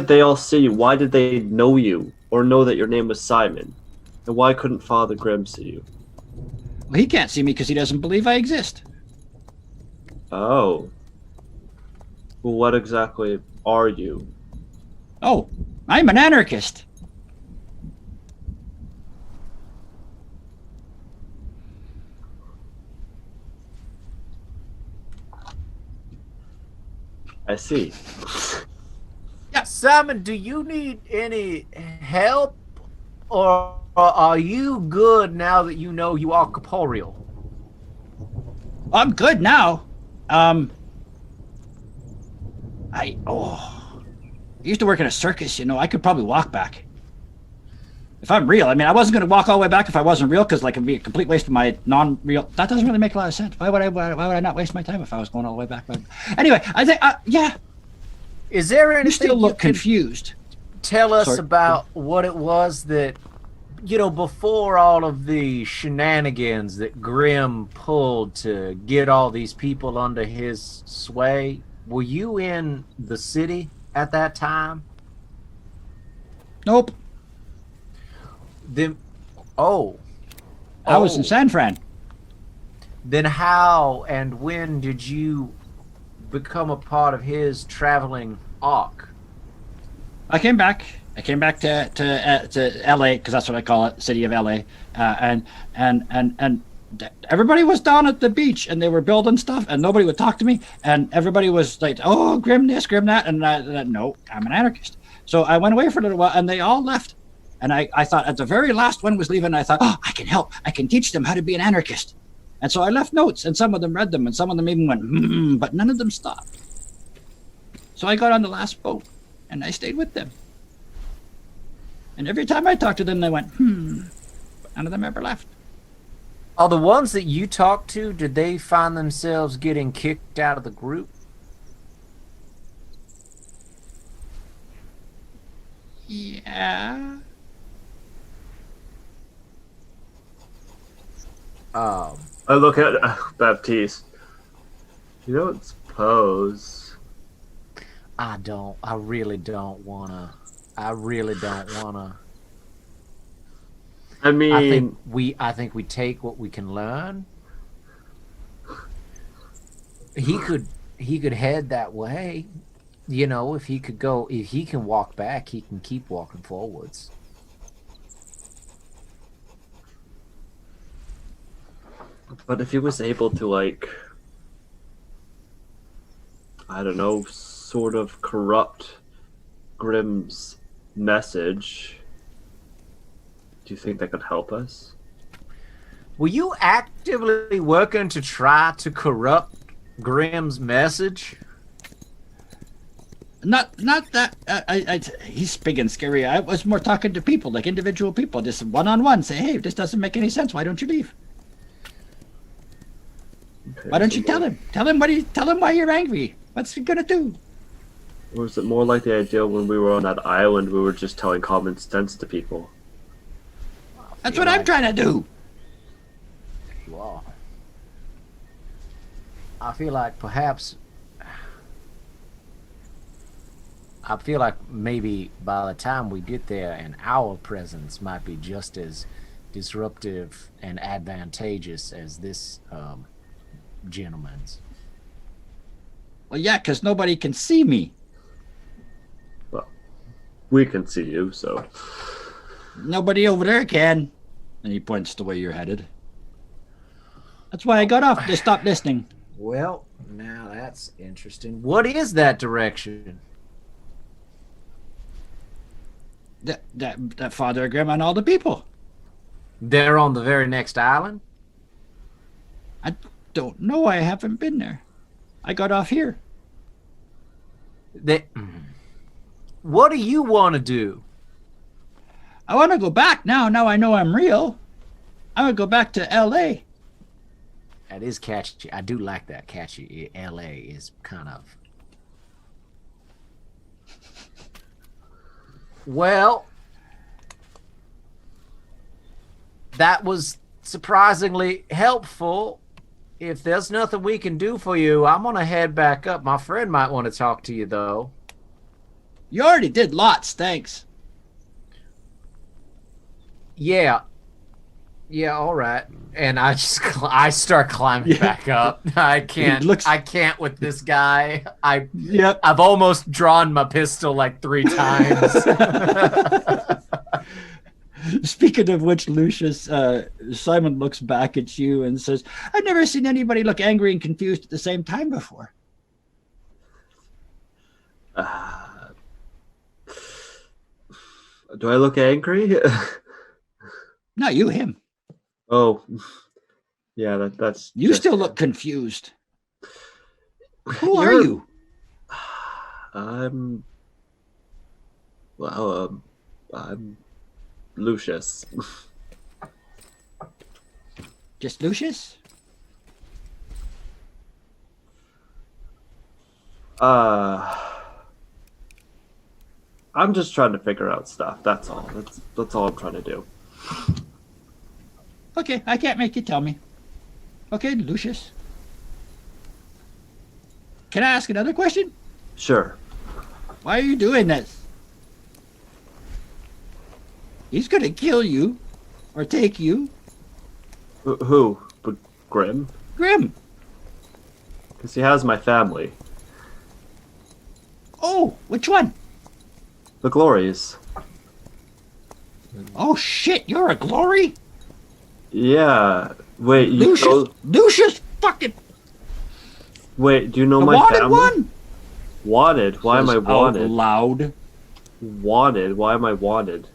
they all see you? Why did they know you or know that your name was Simon? And why couldn't Father Grimm see you? Well, he can't see me because he doesn't believe I exist. Oh. Well, what exactly are you? Oh, I'm an anarchist. I see. Simon, do you need any help, or are you good now that you know you are corporeal? I'm good now. I used to work in a circus, you know. I could probably walk back. If I'm real, I mean, I wasn't going to walk all the way back if I wasn't real, because like it'd be a complete waste of my non-real. That doesn't really make a lot of sense. Why would I not waste my time if I was going all the way back? Anyway, I think, yeah. Is there anything You still look you can confused. tell us Sorry. about what it was that, you know, before all of the shenanigans that Grimm pulled to get all these people under his sway? Were you in the city at that time? Nope. Then, I was in San Fran. Then how and when did you become a part of his traveling arc? I came back to LA, because that's what I call it, city of LA, and everybody was down at the beach and they were building stuff and nobody would talk to me, and everybody was like, oh, Grim this, Grim that, and no, I'm an anarchist. So I went away for a little while and they all left, and I thought at the very last one was leaving, I thought, oh, I can help, I can teach them how to be an anarchist. And so I left notes, and some of them read them, and some of them even went, but none of them stopped. So I got on the last boat and I stayed with them. And every time I talked to them, they went, but none of them ever left. Are the ones that you talked to, did they find themselves getting kicked out of the group? Yeah. I look at Baptiste. You don't suppose. I really don't wanna. I I mean, think we take what we can learn. He could head that way. You know, if he can walk back, he can keep walking forwards. but if he was able to, like, I don't know, sort of corrupt Grimm's message, do you think that could help us? Were you actively working to try to corrupt Grimm's message? Not that. He's big and scary. I was more talking to people, like individual people, just one-on-one. Say, hey, this doesn't make any sense. Why don't you leave? Okay, Why don't so you tell him? Tell him why you're angry. What's he gonna do? Or is it more like the idea when we were on that island, we were just telling common sense to people? That's what I'm trying to do. You are. I feel like maybe by the time we get there, and our presence might be just as disruptive and advantageous as this gentleman's. Well, yeah, because nobody can see me. Well, we can see you, so. Nobody over there can. And he points the way you're headed. That's why I got off. They stopped listening. Well, now that's interesting. What is that direction? That Father Grimm and all the people. They're on the very next island? I don't know. I haven't been there. I got off here. What do you want to do? I want to go back now. Now I know I'm real. I want to go back to L.A. That is catchy. I do like that catchy. L.A. is kind of... Well, that was surprisingly helpful. If there's nothing we can do for you, I'm going to head back up. My friend might want to talk to you, though. You already did lots. Thanks. Yeah. Yeah, all right. And I just I start climbing back up. I can't. I can't with this guy. I've almost drawn my pistol like 3 times. Speaking of which, Lucius, Simon looks back at you and says, "I've never seen anybody look angry and confused at the same time before." Do I look angry? No, you, him. Oh, yeah, that's. You still look confused. Who are you? I'm Lucius. Just Lucius? I'm just trying to figure out stuff. That's all. That's all I'm trying to do. Okay, I can't make you tell me. Okay, Lucius. Can I ask another question? Sure. Why are you doing this? He's gonna kill you, or take you. Who? But Grim? Grim. Because he has my family. Oh, which one? The Glories. Oh shit, you're a glory? Yeah. Wait, you Lucius fucking. Wait, do you know the my wanted family? One? Wanted? Why am I wanted? Out loud. Wanted? Why am I wanted?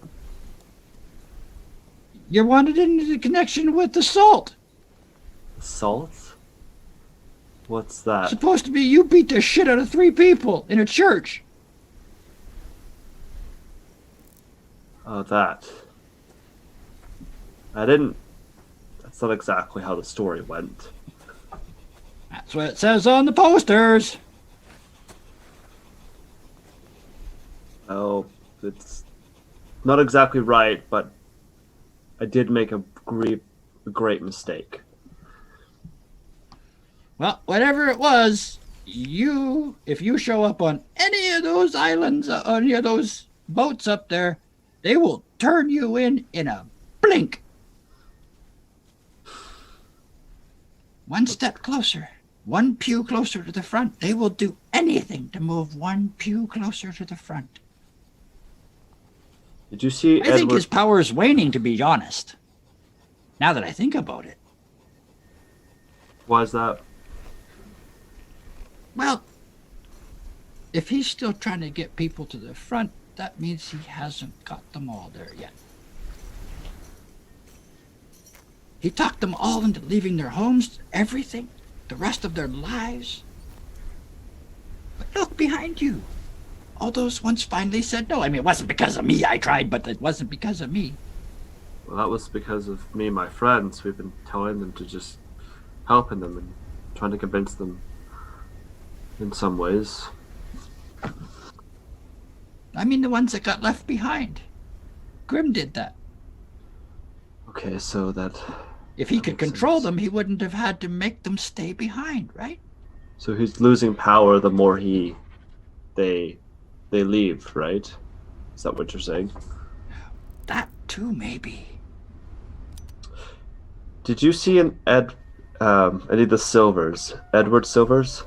You're wanted in connection with assault. Assault? What's that? Supposed to be you beat the shit out of 3 people in a church. Oh, that. I didn't. That's not exactly how the story went. That's what it says on the posters. Oh, it's not exactly right, but I did make a great mistake. Well, whatever it was, if you show up on any of those islands, any of those boats up there, they will turn you in a blink. One step closer, 1 pew closer to the front. They will do anything to move 1 pew closer to the front. Did you see I think his power is waning, to be honest. Now that I think about it. Why is that? Well, if he's still trying to get people to the front, that means he hasn't got them all there yet. He talked them all into leaving their homes, everything, the rest of their lives. But look behind you. All those ones finally said no. I mean, it wasn't because of me. I tried, but it wasn't because of me. Well, that was because of me and my friends. We've been telling them to just helping them and trying to convince them in some ways. I mean, the ones that got left behind. Grim did that. Okay, so that... If he could control them, he wouldn't have had to make them stay behind, right? So he's losing power the more they leave, right? Is that what you're saying? That too, maybe. Did you see any of the Silvers? Edward Silvers?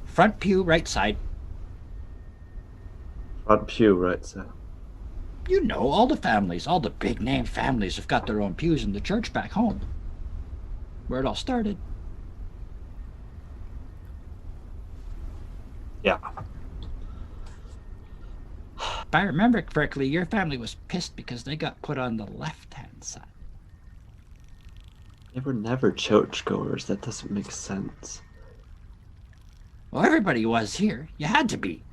Front pew, right side. Front pew, right side. You know, all the families, all the big name families have got their own pews in the church back home. Where it all started. Yeah. If I remember correctly, your family was pissed because they got put on the left-hand side. They were never churchgoers. That doesn't make sense. Well, everybody was here. You had to be.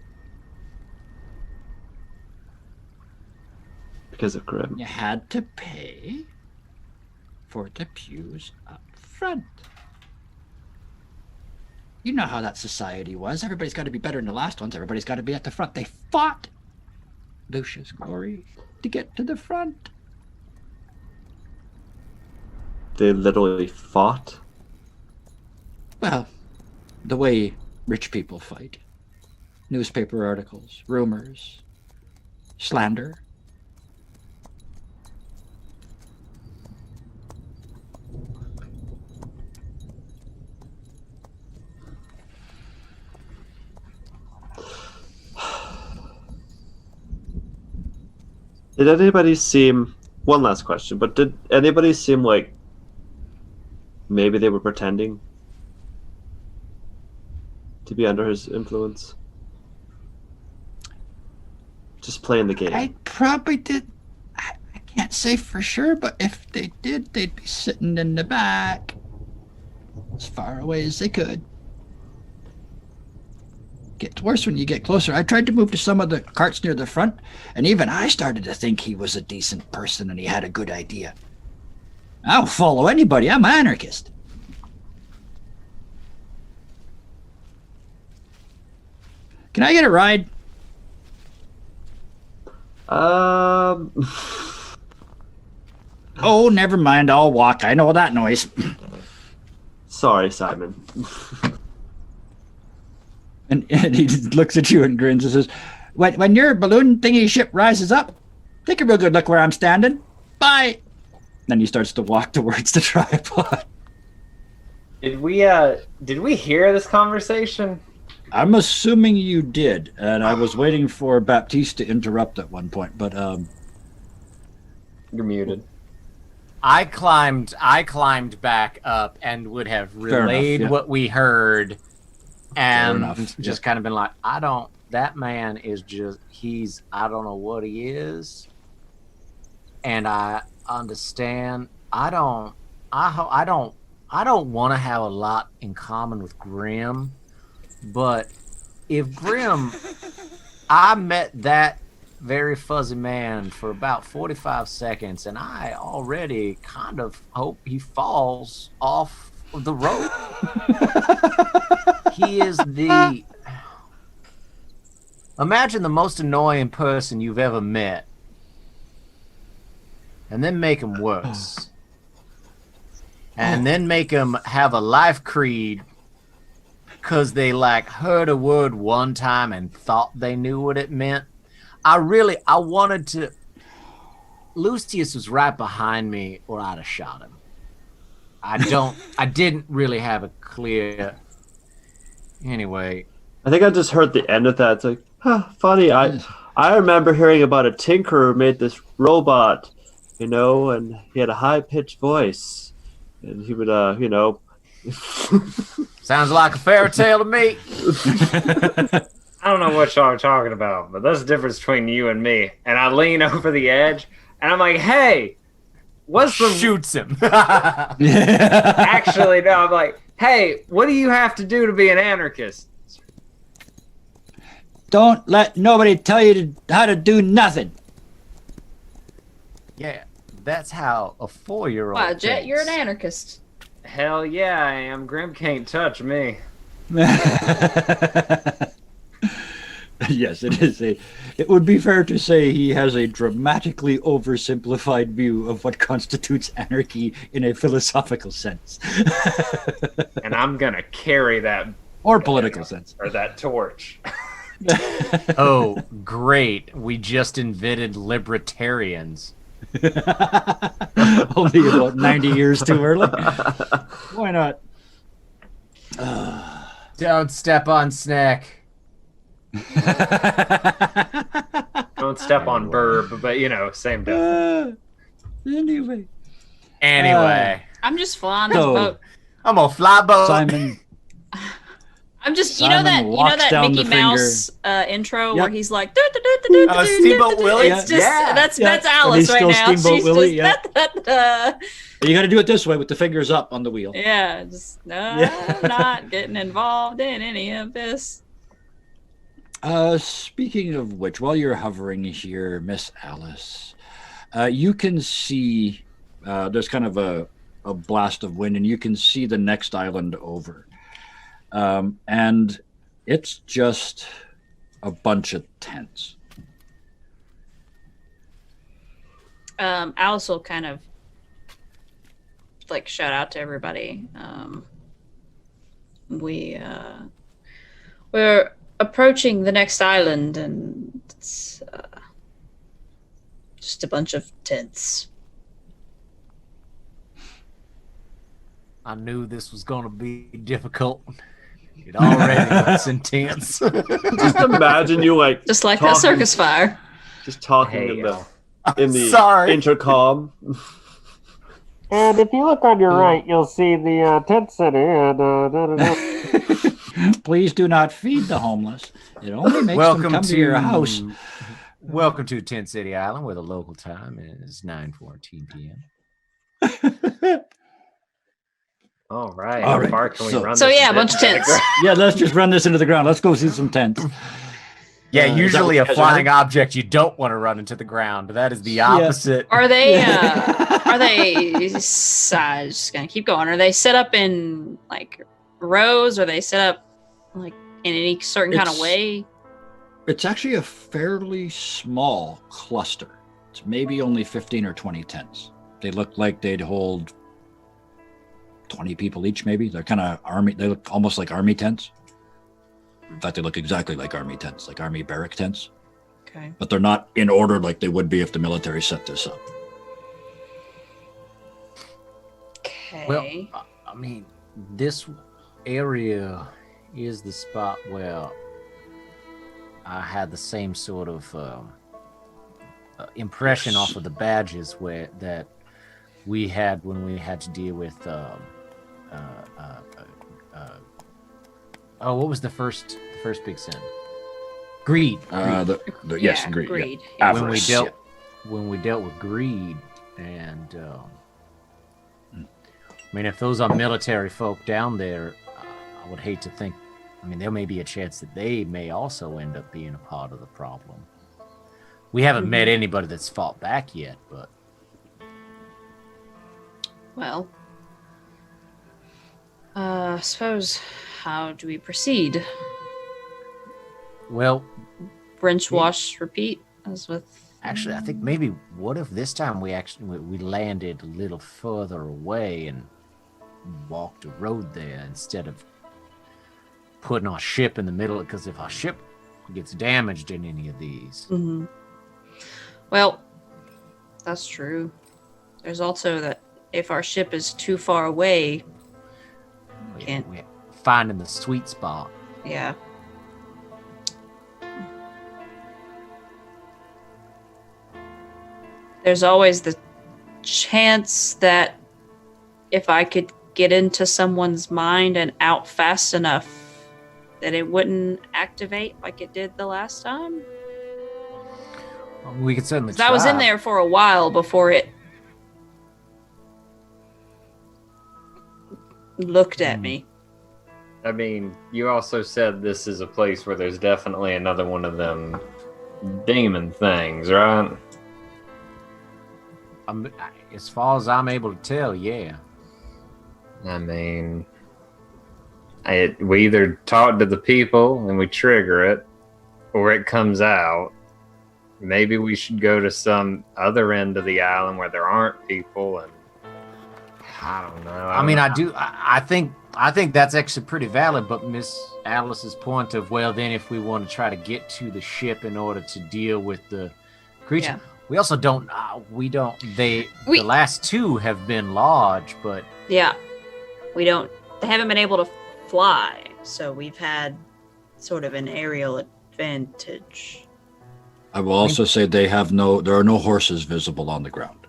Because of Grim. You had to pay for the pews up front. You know how that society was. Everybody's got to be better than the last ones. Everybody's got to be at the front. They fought Lucius Glory to get to the front. They literally fought? Well, the way rich people fight. Newspaper articles, rumors, slander. Did anybody seem... One last question, but did anybody seem like maybe they were pretending to be under his influence? Just playing the game. I probably did. I can't say for sure, but if they did, they'd be sitting in the back as far away as they could. Gets worse when you get closer. I tried to move to some of the carts near the front, and even I started to think he was a decent person and he had a good idea. I'll follow anybody. I'm an anarchist. Can I get a ride? Um, Oh, never mind. I'll walk. I know that noise. sorry, Simon. And he just looks at you and grins and says, when your balloon thingy ship rises up, take a real good look where I'm standing. Bye. Then he starts to walk towards the tripod. Did we hear this conversation? I'm assuming you did, and I was waiting for Baptiste to interrupt at one point, but You're muted. I climbed back up and would have relayed yeah. what we heard, and enough, just kind of been like, that man is just, I don't know what he is, and I understand. I don't want to have a lot in common with Grim, but if Grim, I met that very fuzzy man for about 45 seconds, and I already kind of hope he falls off of the rope. He is imagine the most annoying person you've ever met, and then make him worse. And then make him have a life creed because they heard a word one time and thought they knew what it meant. I wanted to. Lucius was right behind me, or I'd have shot him. I didn't really have a clear. Anyway. I think I just heard the end of that. It's like, funny. I remember hearing about a tinkerer who made this robot, and he had a high-pitched voice. And he would, Sounds like a fairy tale to me. I don't know what y'all are talking about, but there's a difference between you and me. And I lean over the edge, and I'm like, hey, what's the... Shoots him. Actually, no, I'm like, hey, what do you have to do to be an anarchist? Don't let nobody tell you how to do nothing. Yeah, that's how a 4-year-old Wow, Jet, thinks. you're an anarchist. Hell yeah, I am. Grim can't touch me. Yes, it is. It would be fair to say he has a dramatically oversimplified view of what constitutes anarchy in a philosophical sense. And I'm going to carry that... Or political sense. Or that torch. Oh, great. We just invented libertarians. Only about 90 years too early. Why not? Don't step on Snack. Don't step on Burb, but same difference. Anyway. I'm just flying this boat. I'm gonna fly boat. Simon. I'm just, Simon that walks down Mickey the Mouse intro where Yep. he's like, Steamboat Willie? It's just, Yeah. that's And Alice he's right still now. Steamboat She's Willie, just, You got to do it this way with the fingers up on the wheel. yeah, just, I'm not getting involved in any of this. Speaking of which, while you're hovering here, Miss Alice, you can see there's kind of a blast of wind, and you can see the next island over. And it's just a bunch of tents. Alice will kind of shout out to everybody. We're approaching the next island, and it's just a bunch of tents. I knew this was gonna be difficult. It already looks intense. Just imagine you Just like that talking- circus fire. Just talking Hey, in the in the Sorry. intercom. And if you look on your right, you'll see the tent city. And Please do not feed the homeless. It only makes them come to your house. Welcome to Tent City Island, where the local time is 9:14 p.m. All right. All How right, far can we so- run So this yeah, a bit bunch of into the tents. ground? Yeah, let's just run this into the ground. Let's go see some tents. Yeah, Is that usually what a you guys are flying having? object you don't want to run into the ground. That is the Yeah. opposite. Are they? Yeah. Are they? Just gonna keep going. Are they set up in like rows? Or are they set up like in any certain kind of It's- way? It's actually a fairly small cluster. It's maybe only 15 or 20 tents. They look like they'd hold 20 people each, maybe. They're kind of army. They look almost like army tents. In fact, they look exactly like army tents, like army barrack tents. Okay. But they're not in order like they would be if the military set this up. Okay. Well, I mean, this area is the spot where I had the same sort of impression off of the badges that we had when we had to deal with. What was the first big sin? Greed. Yes, Yeah, greed. greed. Yeah. When we Avarice, dealt with greed, and I mean, if those are military folk down there, I would hate to think. I mean, there may be a chance that they may also end up being a part of the problem. We haven't met anybody that's fought back yet, but Well, I suppose, how do we proceed? well, Rinse, wash, repeat, as with. actually, I think maybe what if this time we landed a little further away and walked a road there instead of putting our ship in the middle? Because if our ship gets damaged in any of these, Mhm. Well, that's true. There's also that if our ship is too far away, Can't. we're finding the sweet spot. yeah. There's always the chance that if I could get into someone's mind and out fast enough that it wouldn't activate like it did the last time. We could certainly 'Cause I was in try. there for a while before it looked at me. I mean, you also said this is a place where there's definitely another one of them demon things, right? As far as I'm able to tell, yeah. I mean, we either talk to the people and we trigger it, or it comes out. Maybe we should go to some other end of the island where there aren't people, and I don't know. I mean, I think that's actually pretty valid. But Miss Alice's point of, well, then if we want to try to get to the ship in order to deal with the creature, Yeah. we also don't. The last two have been large, but Yeah. They haven't been able to fly, so we've had sort of an aerial advantage. I will also say there are no horses visible on the ground.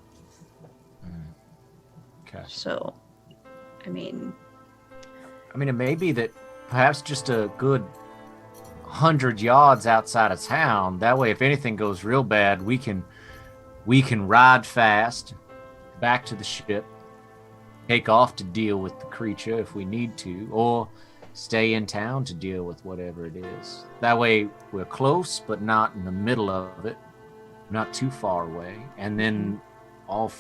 okay. So, I mean, It may be that perhaps just a good 100 yards outside of town. That way, if anything goes real bad, we can ride fast back to the ship, take off to deal with the creature if we need to, or stay in town to deal with whatever it is. That way, we're close, but not in the middle of it, not too far away. And then all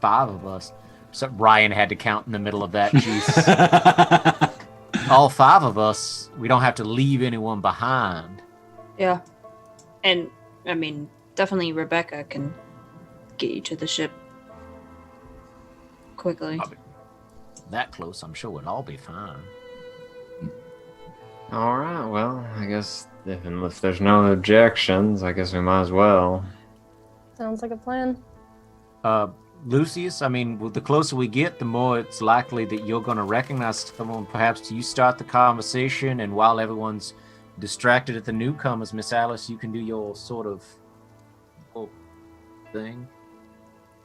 five of us. So Ryan had to count in the middle of that. Jeez. All five of us, we don't have to leave anyone behind. yeah. And, I mean, definitely Rebecca can get you to the ship quickly. That close, I'm sure we'll all be fine. All right. Well, I guess if there's no objections, I guess we might as well. Sounds like a plan. Lucius, the closer we get, the more it's likely that you're going to recognize someone. Perhaps you start the conversation, and while everyone's distracted at the newcomers, Miss Alice, you can do your sort of thing.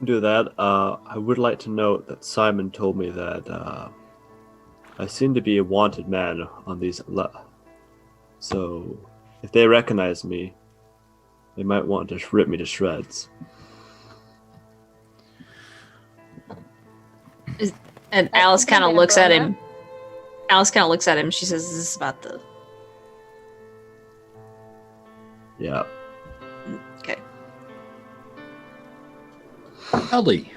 Do that. I would like to note that Simon told me that I seem to be a wanted man on these. So, if they recognize me, they might want to rip me to shreds. And I Alice think kind of they're looks at grown him. Alice kind of looks at him. She says, "Is this about the?" Yeah. Okay. Ellie,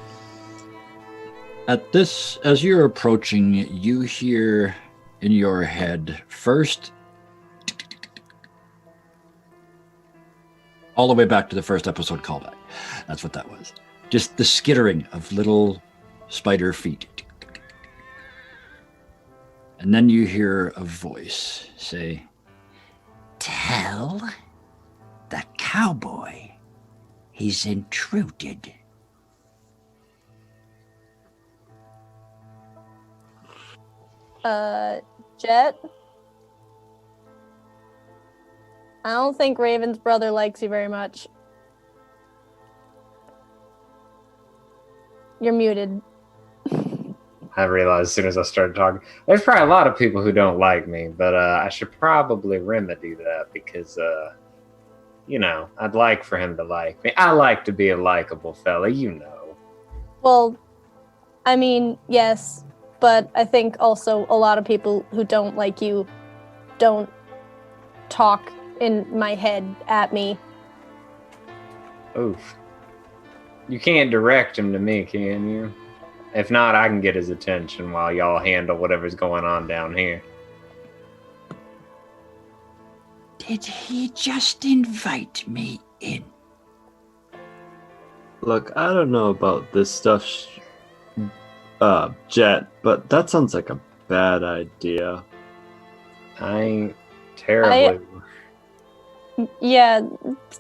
at this, as you're approaching, you hear in your head first, all the way back to the first episode callback. That's what that was. Just the skittering of little spider feet. And then you hear a voice say, "Tell the cowboy he's intruded." Jet? I don't think Raven's brother likes you very much. You're muted. I realized as soon as I started talking, there's probably a lot of people who don't like me, but I should probably remedy that because, I'd like for him to like me. I like to be a likable fella, you know. Well, I mean, yes, but I think also a lot of people who don't like you don't talk in my head at me. Oof. You can't direct him to me, can you? If not, I can get his attention while y'all handle whatever's going on down here. Did he just invite me in? Look, I don't know about this stuff, Jet, but that sounds like a bad idea. I ain't terribly... Yeah,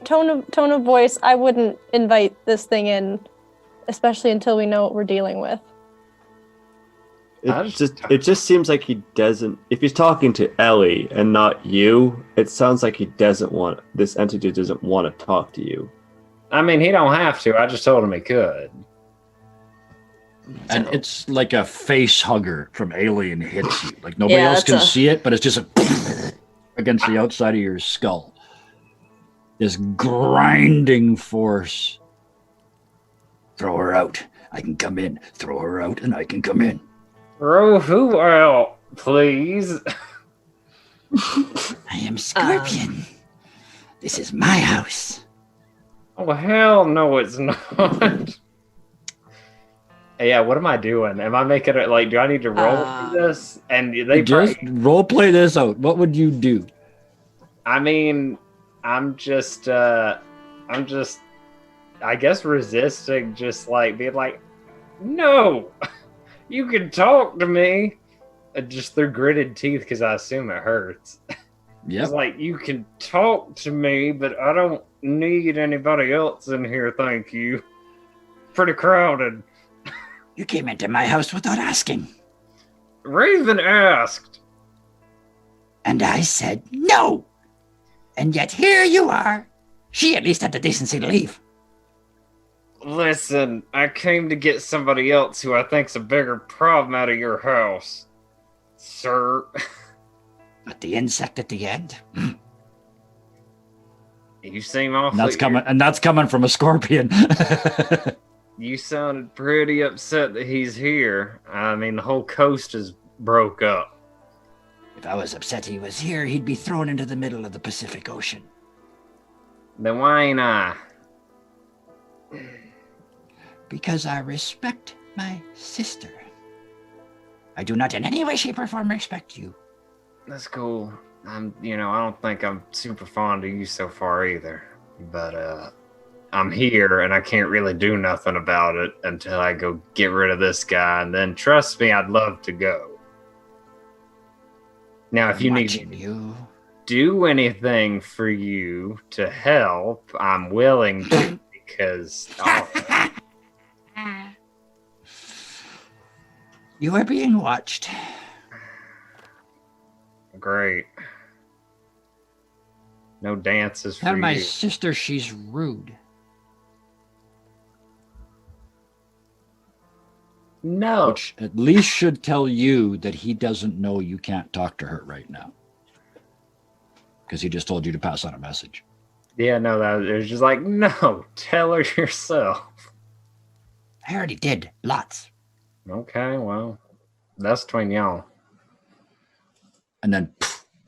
tone of voice, I wouldn't invite this thing in, especially until we know what we're dealing with. It just seems like he doesn't. If he's talking to Ellie and not you, it sounds like he doesn't want. This entity doesn't want to talk to you. I mean, he don't have to. I just told him he could. And it's like a face hugger from Alien hits you. Like nobody else can see it, but it's just against the outside of your skull. This grinding force. Throw her out. I can come in. Throw her out and I can come in. Throw who out, please? I am Scorpion. This is my house. Oh, hell no, it's not. Yeah, what am I doing? Am I making it like, do I need to roll for this? And they just role play this out. What would you do? I mean, I'm just, I guess resisting, just like being like, no, you can talk to me. Just through gritted teeth, because I assume it hurts. Yeah. It's like, you can talk to me, but I don't need anybody else in here, thank you. Pretty crowded. You came into my house without asking. Raven asked. And I said no. And yet here you are. She at least had the decency to leave. Listen, I came to get somebody else who I think's a bigger problem out of your house, sir. But the insect at the end? You seem awfully... That's coming from a scorpion. You sounded pretty upset that he's here. I mean, the whole coast is broke up. If I was upset he was here, he'd be thrown into the middle of the Pacific Ocean. Then why ain't I? Because I respect my sister. I do not in any way, shape, or form respect you. That's cool. I don't think I'm super fond of you so far either. But, I'm here and I can't really do nothing about it until I go get rid of this guy. And then trust me, I'd love to go. Now, if you need to do anything for you to help, I'm willing to because... You are being watched. Great. No dances for Tell you. my sister she's rude. No. which at least should tell you that he doesn't know you can't talk to her right now. Because he just told you to pass on a message. Yeah, no, it was just like, no, tell her yourself. I already did. Lots. Okay, well, that's between y'all. And then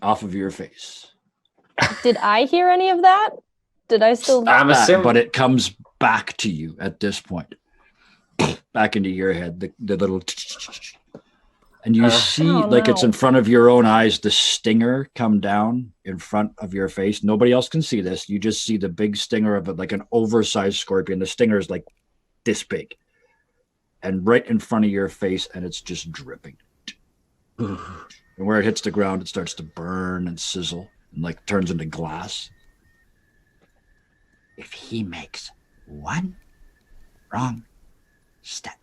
off of your face. Did I hear any of that? Did I still? I'm assuming. But it comes back to you at this point. Back into your head, the little... And you see, like it's in front of your own eyes, the stinger come down in front of your face. Nobody else can see this. You just see the big stinger of it, like an oversized scorpion. The stinger is like this big. And right in front of your face, and it's just dripping. And where it hits the ground, it starts to burn and sizzle and like turns into glass. If he makes one wrong step.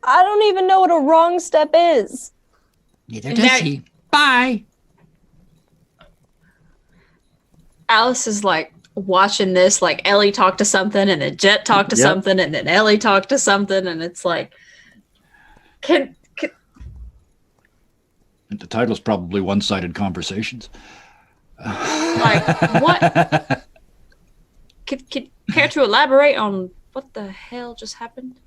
I don't even know what a wrong step is. Neither does he. Bye. Alice is like watching this, like Ellie talked to something, and then Jet talked to something, and then Ellie talked to something, and it's like, can The title's probably one-sided conversations. like what? Could care to elaborate on what the hell just happened?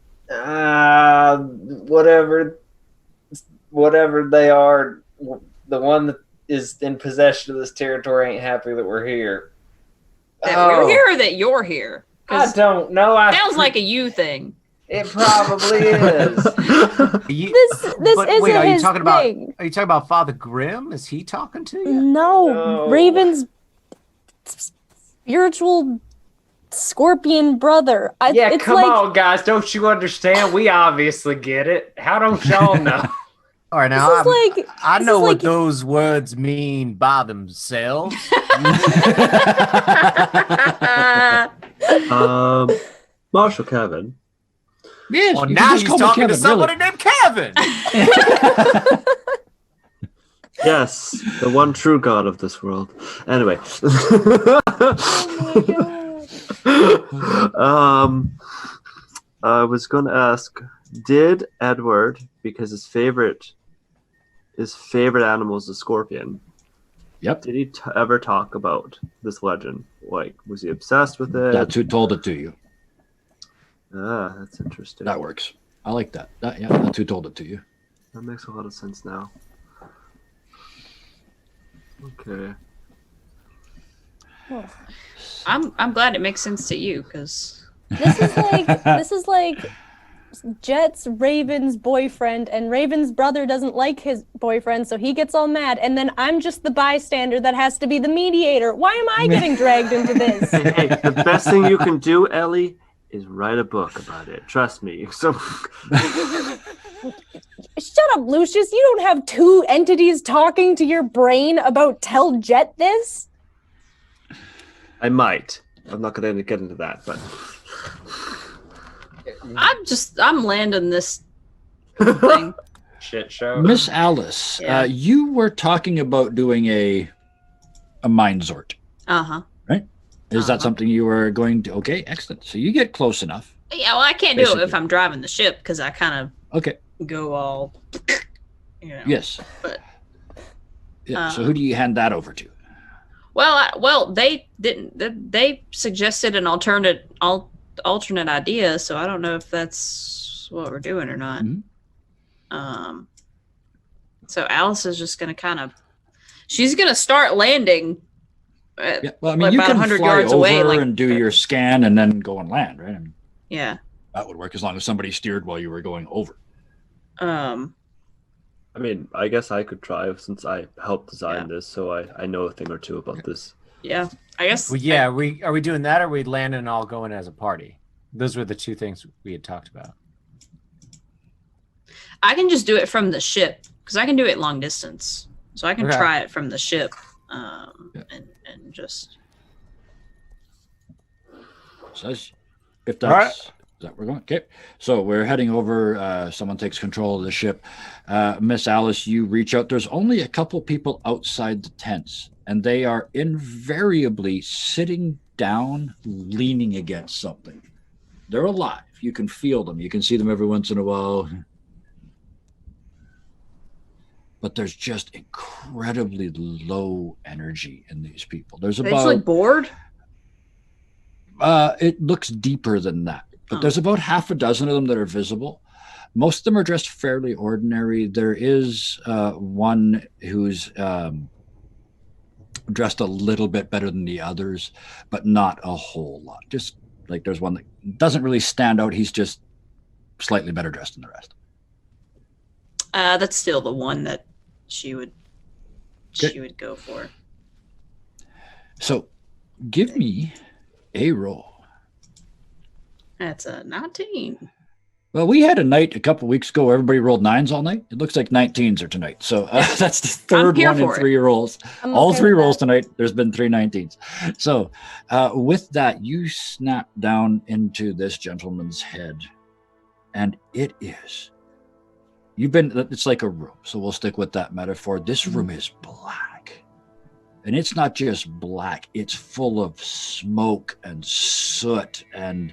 Whatever they are, the one that is in possession of this territory ain't happy that we're here. That we're here or that you're here? I don't know. Sounds like a you thing. It probably is. This isn't wait, are you his talking thing. Are you talking about Father Grimm? Is he talking to you? No, Raven's spiritual scorpion brother. It's come like, on, guys. Don't you understand? We obviously get it. How don't y'all know? All right, now I this know is what like- those words mean by themselves. Marshal Kevin. Yes, Well, you now can just he's call me talking to Kevin, somebody really. named Kevin. Yes, the one true god of this world. Anyway. I was going to ask, did Edward, because his favorite animal is a scorpion. Yep. Did he ever talk about this legend? Like, was he obsessed with it? That's who told it to you. Ah, that's interesting. That works. I like that. That's who told it to you. That makes a lot of sense now. Okay. I'm glad it makes sense to you because this is like Jet's Raven's boyfriend, and Raven's brother doesn't like his boyfriend, so he gets all mad, and then I'm just the bystander that has to be the mediator. Why am I getting dragged into this? Hey, the best thing you can do, Ellie, is write a book about it. Trust me. So Shut up, Lucius. You don't have two entities talking to your brain about tell Jet this? I might. I'm not going to get into that, but I'm landing this thing. Shit show. Miss Alice, Yeah. you were talking about doing a mind zort, Uh-huh. right? Is that something you were going to? Okay, excellent. So you get close enough. Yeah, well, I can't do it if Basically. I'm driving the ship because I kind Okay. of go all, Yes. But, Yeah. So who do you hand that over to? well, they didn't. They suggested an alternate idea, so I don't know if that's what we're doing or not. Mhm. So Alice is just gonna she's gonna start landing. Yeah. Well, I mean, Like you about can 100 fly yards over away, like- and do your scan and then go and land, right? I mean, Yeah. that would work as long as somebody steered while you were going over. I mean, I guess I could try since I helped design this, so I know a thing or two about this. Yeah. I guess. Well, yeah, are we doing that, or are we landing and all going as a party? Those were the two things we had talked about. I can just do it from the ship because I can do it long distance, so I can Okay. try it from the ship, and just. Says if All right. that's that we're going. Okay. So we're heading over. Someone takes control of the ship. Miss Alice, you reach out. There's only a couple people outside the tents, and they are invariably sitting down, leaning against something. They're alive. You can feel them. You can see them every once in a while. But there's just incredibly low energy in these people. There's Are they just like about bored? it looks deeper than that, but Oh. there's about half a dozen of them that are visible. Most of them are dressed fairly ordinary. There is one who's dressed a little bit better than the others, but not a whole lot. Just like there's one that doesn't really stand out. He's just slightly better dressed than the rest. That's still the one that she would Okay. go for. So give me a roll. That's a 19. Well, we had a night a couple weeks ago where everybody rolled 9s all night. It looks like 19s are tonight. So that's the third here one in for it. 3 rolls. I'm All okay 3 with rolls that. tonight. There's been 3 19s. So with that, you snap down into this gentleman's head. And it is. It's like a room. So we'll stick with that metaphor. This room is black. And it's not just black. It's full of smoke and soot and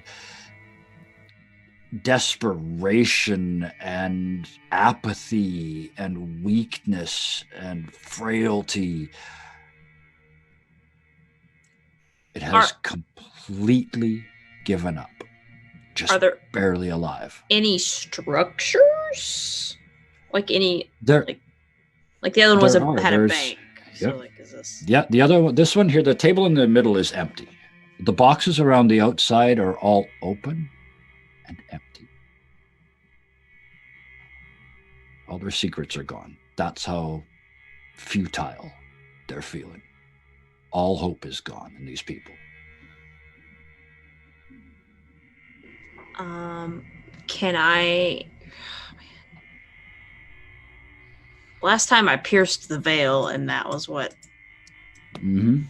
desperation and apathy and weakness and frailty. It has completely given up. Just Are there barely alive. any structures? Like any There, like the other one There are. had a There's- bank. So yep. like is this yeah, the other one, this one here, the table in the middle is empty. The boxes around the outside are all open and empty. All their secrets are gone. That's how futile they're feeling. All hope is gone in these people. can I last time I pierced the veil and that was what Mm-hmm.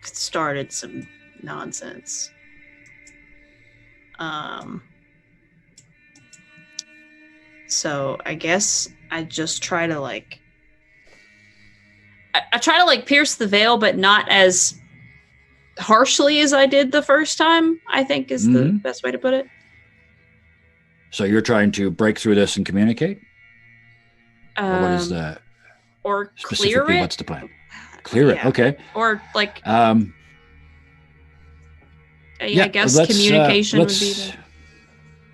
started some nonsense. So I guess I just try to like I try to like pierce the veil, but not as harshly as I did the first time, I think is the Mhm. best way to put it. So you're trying to break through this and communicate? Or what is the or clear specifically it? what's the plan? Clear it. Yeah. Okay. Or like Yeah, I guess communication would be the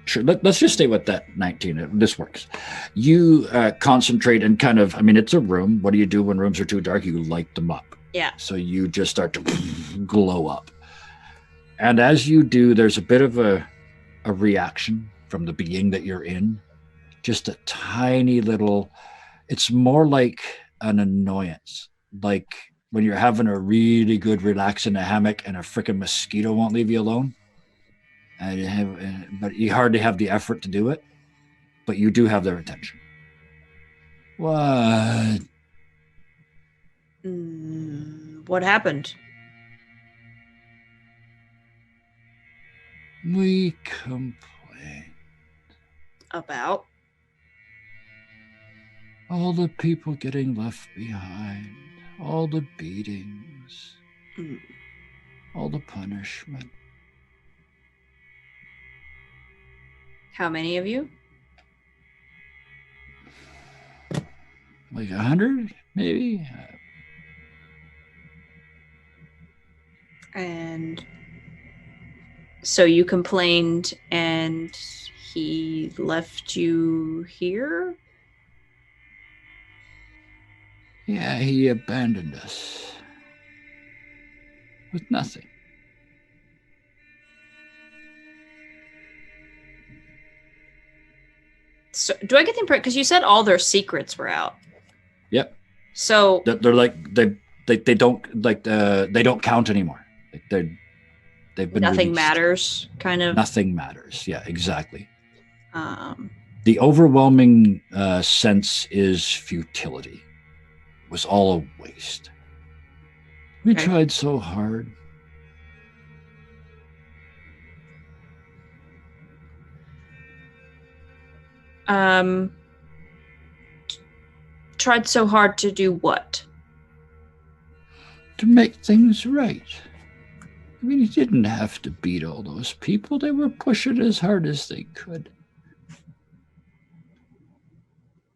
Sure. Let's just stay with that 19. This works. You concentrate and kind of, I mean, it's a room. What do you do when rooms are too dark? You light them up. yeah. So you just start to glow up. And as you do, there's a bit of a reaction from the being that you're in. Just a tiny little, it's more like an annoyance. Like when you're having a really good relax in a hammock and a freaking mosquito won't leave you alone. But you hardly have the effort to do it. But you do have their attention. What? What happened? We complain. About? All the people getting left behind. All the beatings. Mm. All the punishment. How many of you? Like 100, maybe? And so you complained and he left you here? Yeah, he abandoned us. With nothing. So do I get the impression, because you said all their secrets were out. Yep. So They're like, they don't count anymore. Like they've been nothing released. matters, kind of. Nothing matters. Yeah, exactly. The overwhelming sense is futility. It was all a waste. We Okay. tried so hard. Tried so hard to do what? To make things right. I mean, he didn't have to beat all those people. They were pushing as hard as they could.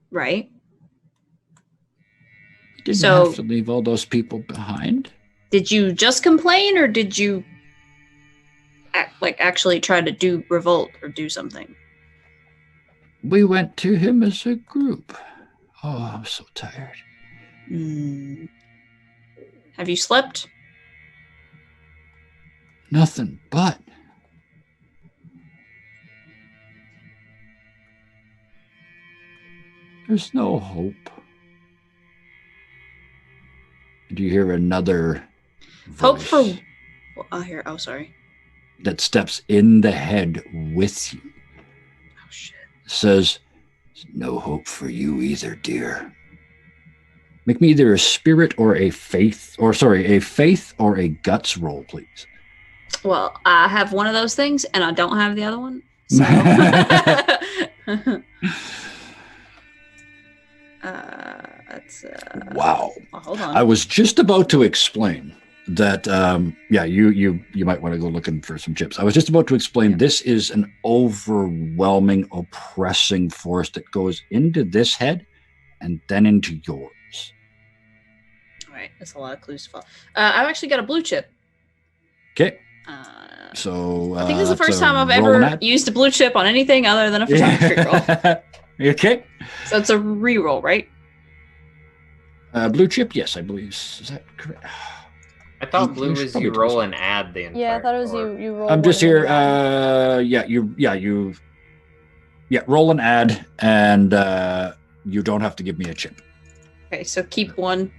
Right? He didn't So- have to leave all those people behind. Did you just complain, or did you actually try to do revolt or do something? We went to him as a group. Oh, I'm so tired. Have you slept? Nothing but. There's no hope. Do you hear another Hope for. voice Well, I'll hear. Oh, sorry. that steps in the head with you? Oh shit. Says, no hope for you either, dear. Make me either a spirit or a faith, or a faith or a guts roll, please. Well, I have one of those things, and I don't have the other one. So. That's. Wow. Well, hold on. I was just about to explain that, you might want to go looking for some chips. I was just about to explain this is an overwhelming, oppressing force that goes into this head and then into yours. All right, that's a lot of clues to follow. I've actually got a blue chip. Okay. So I think this is the that's first a time I've roll and ever add. used a blue chip on anything other than a photography roll. Okay. So it's a reroll, right? Blue chip, yes, I believe. Is that correct? I thought You blue should was probably you do roll this. and add the entire. Yeah, I thought it was or- you roll. I'm just one here. and Roll and add, and you don't have to give me a chip. Okay, so keep one.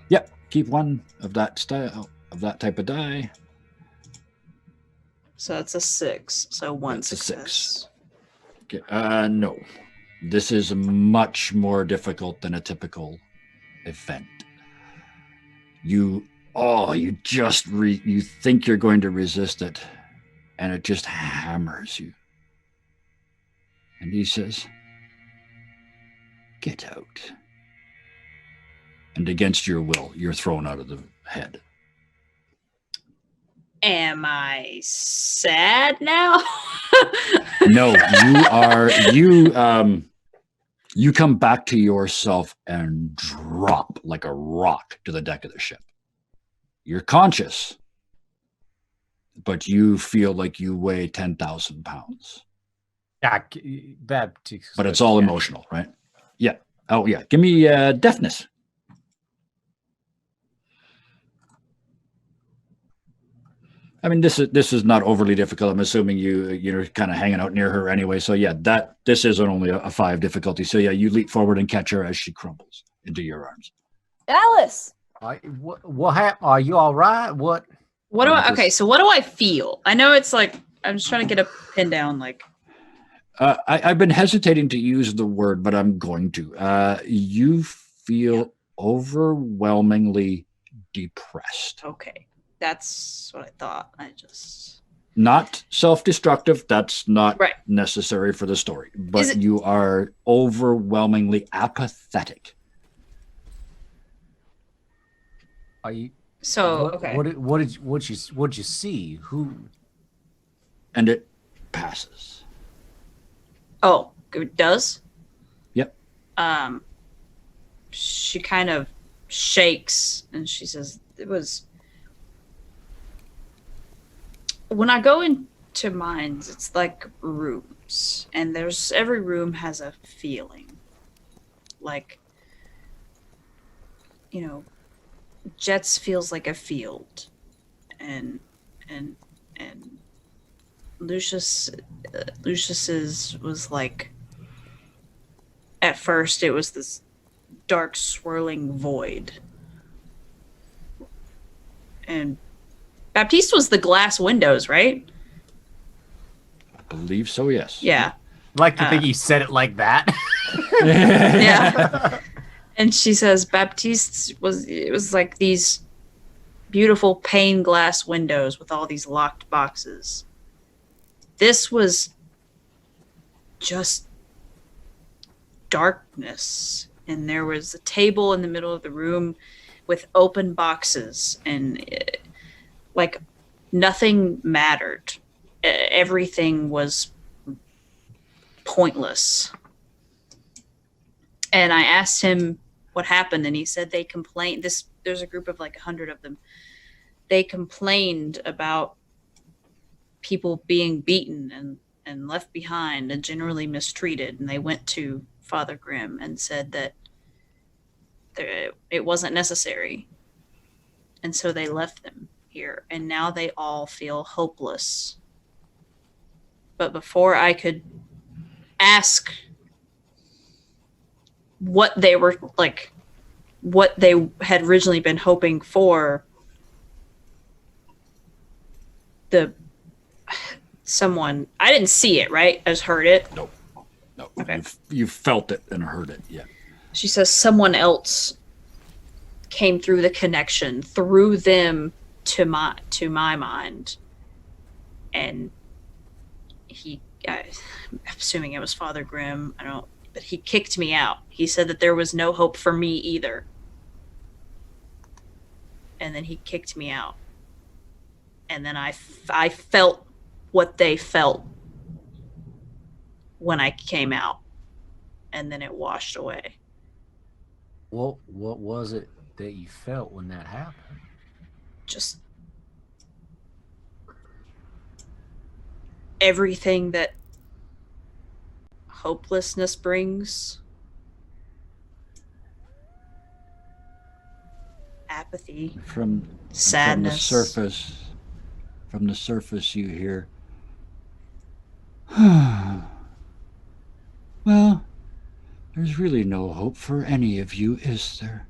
Yep, keep one of that style of that type of die. So it's a 6. So one That's a success. 6. Okay. No, this is much more difficult than a typical event. You think you're going to resist it, and it just hammers you. And he says, "Get out." And against your will, you're thrown out of the head. Am I sad now? No, you come back to yourself and drop like a rock to the deck of the ship. You're conscious, but you feel like you weigh 10,000 pounds. Baptiste. But it's all emotional, right? Yeah. Oh, yeah. Give me deafness. I mean, this is not overly difficult. I'm assuming you're kind of hanging out near her anyway. So yeah, this is only a 5 difficulty. So yeah, you leap forward and catch her as she crumbles into your arms. Alice. What happened? Are you all right? What? What do I? Okay, so what do I feel? I know it's like I'm just trying to get a pin down. Like, I've been hesitating to use the word, but I'm going to. You feel overwhelmingly depressed. okay, that's what I thought. I just Not self-destructive. That's not right. necessary for the story. But Is it- you are overwhelmingly apathetic. Are you? So what, okay. What did you see? Who? And it passes. Oh, it does. Yep. She kind of shakes and she says, "It was when I go into mines. It's like rooms, and every room has a feeling, like Jets feels like a field, and Lucius's was like, at first it was this dark swirling void, and Baptiste was the glass windows, right? I believe so, yes. Yeah. I'd like to think he said it like that. Yeah. And she says Baptiste it was like these beautiful pane glass windows with all these locked boxes. This was just darkness, and there was a table in the middle of the room with open boxes, and like nothing mattered. Everything was pointless. And I asked him what happened, and he said they complained. There's a group of like 100 of them. They complained about people being beaten and left behind and generally mistreated, and they went to Father Grimm and said that it wasn't necessary, and so they left them here, and now they all feel hopeless. But before I could ask what they were like, what they had originally been hoping for, someone, I didn't see it, right? I just heard it. No. Okay. You felt it and heard it. Yeah. She says someone else came through the connection, through them to my mind, and I'm assuming it was Father Grimm. I don't, but he kicked me out. He said that there was no hope for me either, and then he kicked me out. And then I felt what they felt when I came out, and then it washed away. What was it that you felt when that happened? Just everything that hopelessness brings. Apathy, sadness. From the surface you hear, well, there's really no hope for any of you, is there?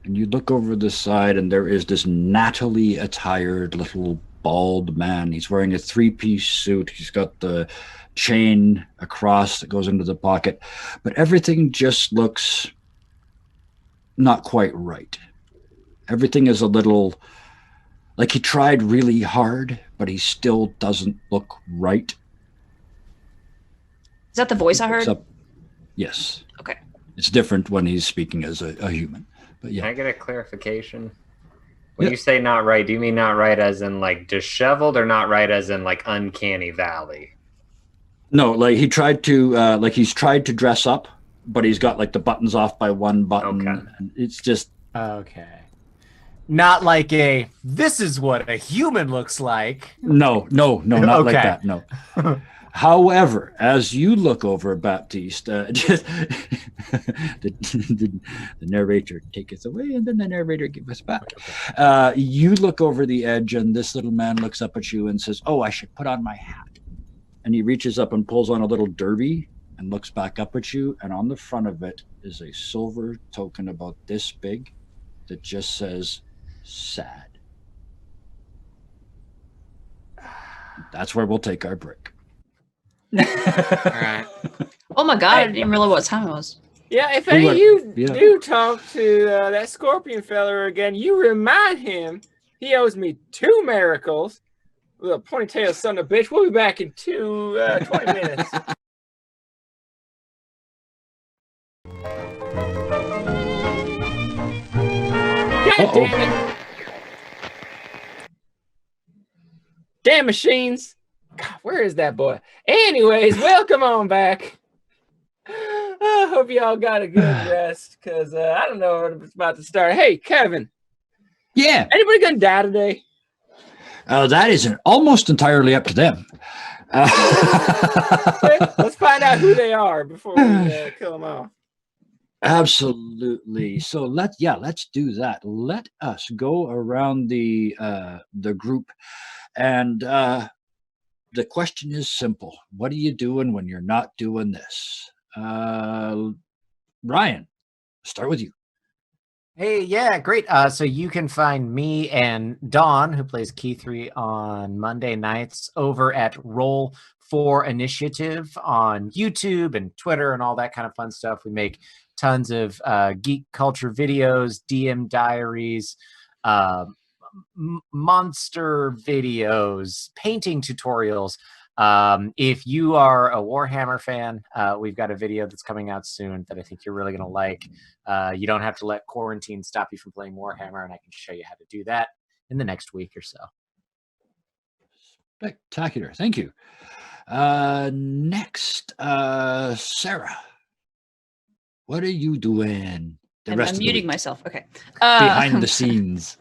And you look over the side, and there is this nattily attired little bald man. He's wearing a three-piece suit. He's got the chain across that goes into the pocket, but everything just looks not quite right. Everything is a little like he tried really hard, but he still doesn't look right. Is that the voice I heard? Yes. Okay. It's different when he's speaking as a human. But yeah. Can I get a clarification? When you say not right, do you mean not right as in like disheveled, or not right as in like uncanny valley? No, like he tried to he's tried to dress up, but he's got like the buttons off by one button. Okay. And it's just Okay. Not like this is what a human looks like. No, not like Okay. that. No. However, as you look over Baptiste, just the narrator take us away, and then the narrator give us back. You look over the edge, and this little man looks up at you and says, "Oh, I should put on my hat." And he reaches up and pulls on a little derby and looks back up at you, and on the front of it is a silver token about this big that just says "sad." That's where we'll take our break. All right. Oh my god, I didn't realize what time it was. Yeah, if any of you yeah. do talk to that scorpion fella again, you remind him he owes me 2 miracles. Little ponytail son of a bitch. We'll be back in 20 minutes. God damn it. Damn machines. God, where is that boy? Anyways, welcome on back. I hope y'all got a good rest, because I don't know what's about to start. Hey, Kevin. Yeah. Anybody gonna die today? That isn't almost entirely up to them. Okay, let's find out who they are before we kill them off. Absolutely. So let's do that. Let us go around the group, and the question is simple. What are you doing when you're not doing this? Ryan, start with you. Hey, yeah, great. So you can find me and Dawn, who plays Key 3 on Monday nights, over at Roll for Initiative on YouTube and Twitter and all that kind of fun stuff. We make tons of geek culture videos, DM diaries, monster videos, painting tutorials. If you are a Warhammer fan, we've got a video that's coming out soon that I think you're really going to like. You don't have to let quarantine stop you from playing Warhammer, and I can show you how to do that. in the next week or so. Spectacular. Thank you. Next, Sarah. What are you doing? The I'm rest of the muting week? myself. Okay. Behind the scenes.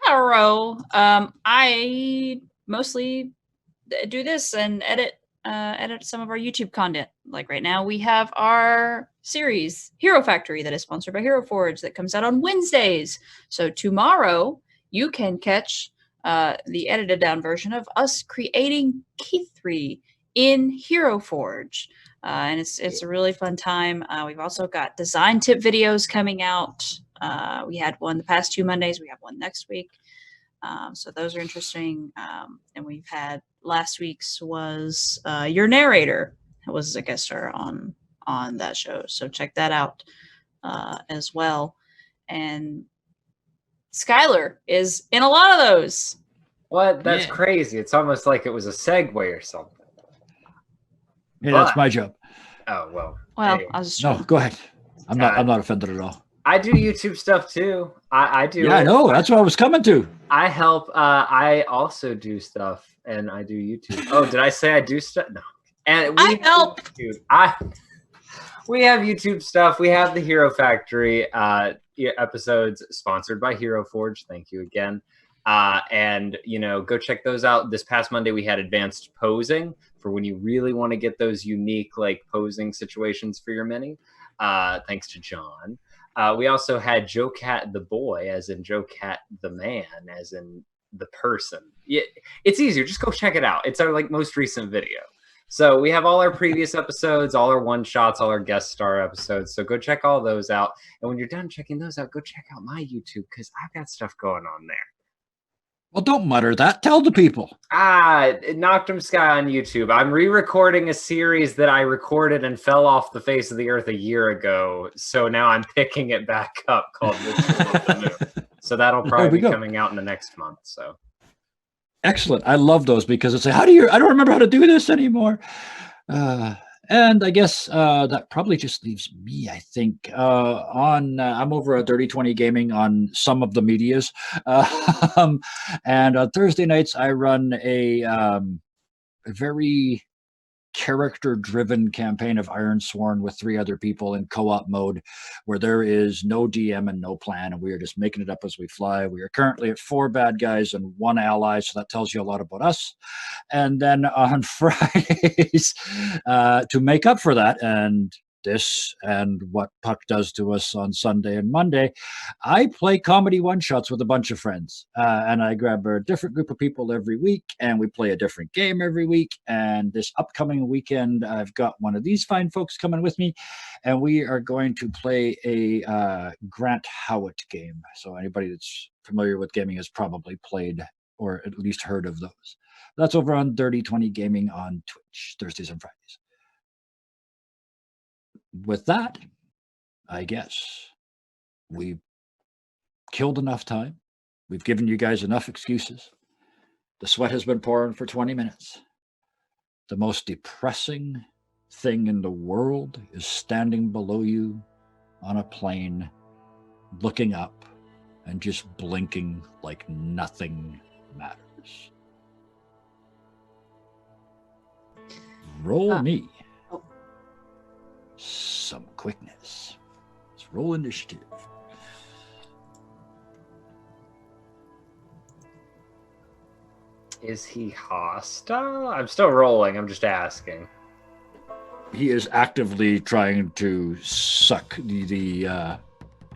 Hello. I mostly do this and edit some of our YouTube content. Like right now, we have our series Hero Factory that is sponsored by Hero Forge that comes out on Wednesdays. So tomorrow you can catch the edited down version of us creating Key3 in Hero Forge. And it's a really fun time. We've also got design tip videos coming out. We had one the past 2 Mondays. We have one next week. So those are interesting. And we've had last week's was your narrator was a guest star on that show. So check that out as well. And Skylar is in a lot of those. What? That's Yeah. crazy. It's almost like it was a segue or something. Yeah, But- that's my job. Oh, well. Well, anyway. I was just No, go ahead. I'm not offended at all. I do YouTube stuff too. I do. Yeah, I know. That's what I was coming to. I help. I also do stuff, and I do YouTube. Oh, did I say I do stuff? No. And I help. YouTube. We have YouTube stuff. We have the Hero Factory episodes sponsored by Hero Forge. Thank you again. And go check those out. This past Monday we had advanced posing for when you really want to get those unique like posing situations for your mini. Thanks to John. We also had Joe Cat the boy, as in Joe Cat the man, as in the person. Yeah, it's easier. Just go check it out. It's our most recent video. So we have all our previous episodes, all our one-shots, all our guest star episodes. So go check all those out. And when you're done checking those out, go check out my YouTube because I've got stuff going on there. Well, don't mutter that. Tell the people. Noctum Sky on YouTube. I'm re-recording a series that I recorded and fell off the face of the earth a year ago. So now I'm picking it back up called Ritual of the Moon. So that'll probably be coming out in the next month. So excellent. I love those because it's like, I don't remember how to do this anymore. And I guess that probably just leaves me, I think, I'm over at Dirty 20 Gaming on some of the medias. And on Thursday nights, I run a very character-driven campaign of Ironsworn with 3 other people in co-op mode, where there is no DM and no plan, and we are just making it up as we fly. We are currently at 4 bad guys and 1 ally, so that tells you a lot about us. And then on Fridays, to make up for that, and this and what Puck does to us on Sunday and Monday, I play comedy one-shots with a bunch of friends. And I grab a different group of people every week, and we play a different game every week. And this upcoming weekend, I've got one of these fine folks coming with me, and we are going to play a Grant Howitt game. So anybody that's familiar with gaming has probably played or at least heard of those. That's over on Dirty 20 Gaming on Twitch, Thursdays and Fridays. With that, I guess we've killed enough time. We've given you guys enough excuses. The sweat has been pouring for 20 minutes. The most depressing thing in the world is standing below you on a plane, looking up and just blinking like nothing matters. Roll me some quickness. Let's roll initiative. is he hostile? I'm still rolling. I'm just asking. He is actively trying to suck the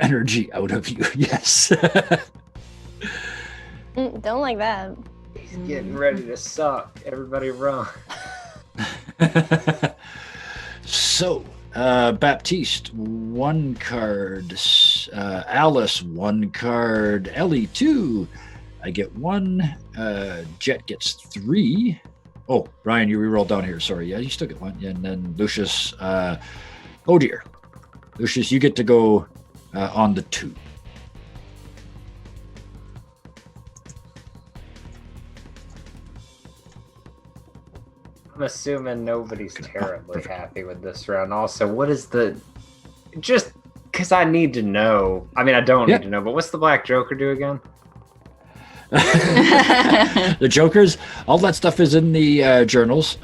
energy out of you. Yes. Don't like that. He's getting ready to suck. Everybody run. So, Baptiste, 1 card. Alice, 1 card. Ellie, 2. I get 1. Jet gets 3. Oh, Ryan, you rerolled down here. Sorry. Yeah, you still get 1. And then Lucius, oh dear. Lucius, you get to go on the 2. I'm assuming nobody's terribly happy with this round. Also, what is the... Just because I need to know. I mean, I don't need to know, but what's the Black Joker do again? The Jokers, all that stuff is in the journals.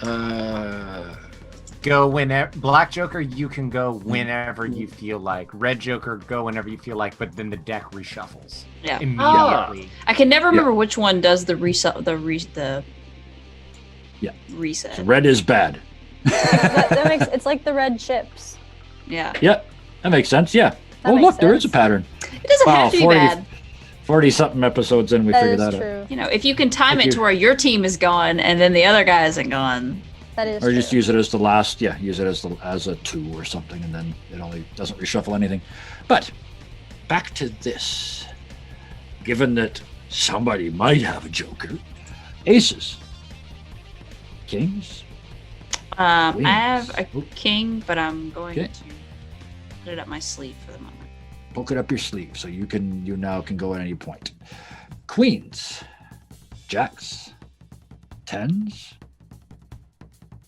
Go whenever. Black Joker, you can go whenever you feel like. Red Joker, go whenever you feel like. But then the deck reshuffles Yeah. immediately. I can never remember which one does the reset. The Yeah. reset. So red is bad. that makes it's like the red chips. Yeah. Yeah, that makes sense. Yeah. That Oh, makes look, there is a sense. pattern. It doesn't have to be 40 bad. 40-something episodes in, we That figured is that out. true. You know, if you can time Thank it you. to where your team is gone and then the other guy isn't gone. That is Or just true. use it as the last, use it as a 2 or something, and then it only doesn't reshuffle anything. But back to this. Given that somebody might have a Joker, aces, kings. I Queens. have a Oh. king, but I'm going Okay. to put it up my sleeve for the moment. Poke it up your sleeve so you now can go at any point. Queens, jacks, tens.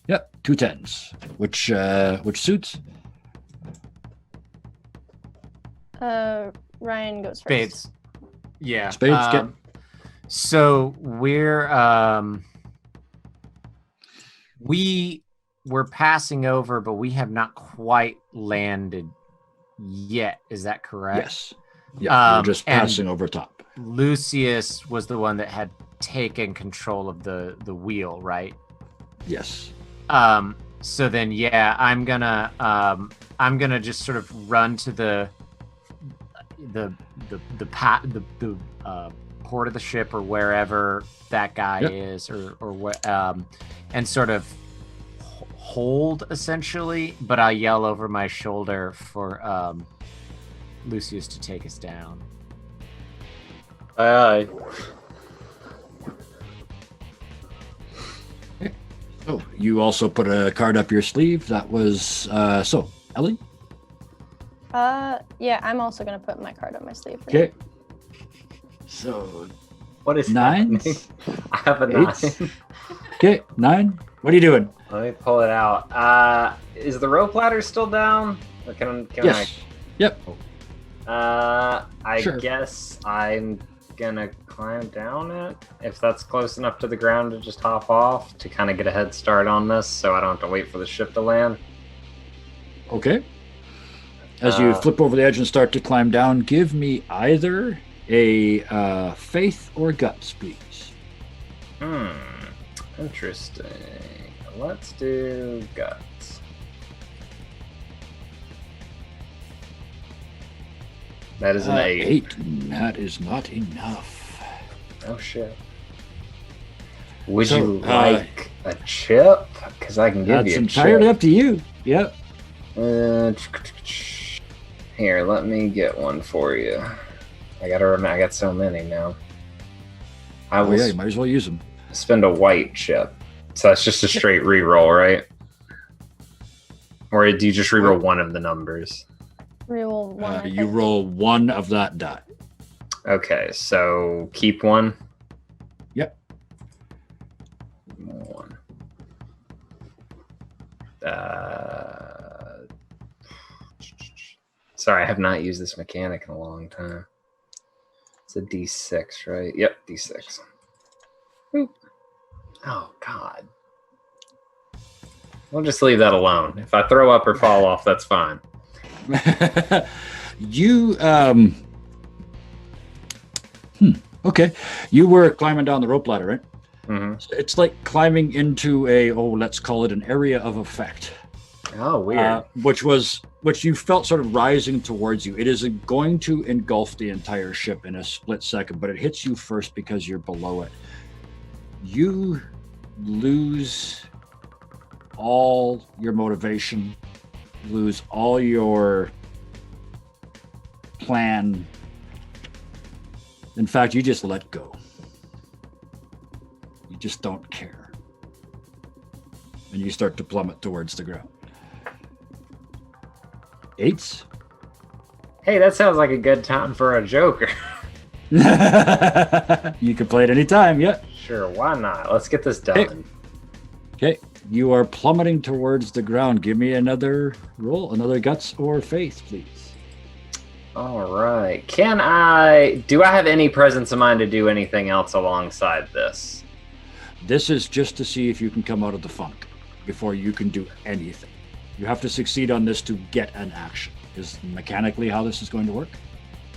Yep, 2 tens. Which suits? Ryan goes first. Spades. Yeah. Spades, get- So we're passing over, but we have not quite landed yet. Is that correct? Yes. Yeah, we're just and passing over top. Lucius was the one that had taken control of the wheel, right? Yes. So then, I'm gonna just sort of run to the port of the ship or wherever that guy Yep. is, or what, and sort of hold essentially. But I yell over my shoulder for Lucius to take us down. Aye, aye. Oh, you also put a card up your sleeve. That was so, Ellie. Yeah, I'm also gonna put my card on my sleeve. For Okay. So What is nines, happening? I have a 9. eights. Okay, 9. What are you doing? Let me pull it out. Is the rope ladder still down? Or can Yes. Yep. I Sure. guess I'm gonna climb down it if that's close enough to the ground to just hop off to kind of get a head start on this, so I don't have to wait for the ship to land. Okay. As you Uh, flip over the edge and start to climb down, give me either a faith or guts, please. Interesting. Let's do guts. That is an 8. 8. That is not enough. Oh shit. Would So, you like a chip? Because I can give That's you a entirely chip. up to you. Yep. Here, let me get one for you. I got so many now. I Oh will yeah, you might as well use them. spend a white chip. So that's just a straight reroll, right? Or do you just reroll one of the numbers? Reroll one. I You think. roll 1 of that die. Okay, so keep one. Yep. 1. Sorry, I have not used this mechanic in a long time. It's a D6, right? Yep, D6. Boop. Oh, God. We'll just leave that alone. If I throw up or fall off, that's fine. You okay. You were climbing down the rope ladder, right? hmm It's like climbing into let's call it an area of effect. Oh, weird. Which you felt sort of rising towards you. It is going to engulf the entire ship in a split second, but it hits you first because you're below it. You lose all your motivation, lose all your plan. In fact, you just let go. You just don't care. And you start to plummet towards the ground. 8s. Hey, that sounds like a good time for a Joker. You can play it anytime, yeah. Sure, why not? Let's get this done. Okay, you are plummeting towards the ground. Give me another roll, another guts or faith, please. All right. Do I have any presence of mind to do anything else alongside this? This is just to see if you can come out of the funk before you can do anything. You have to succeed on this to get an action. Is mechanically how this is going to work?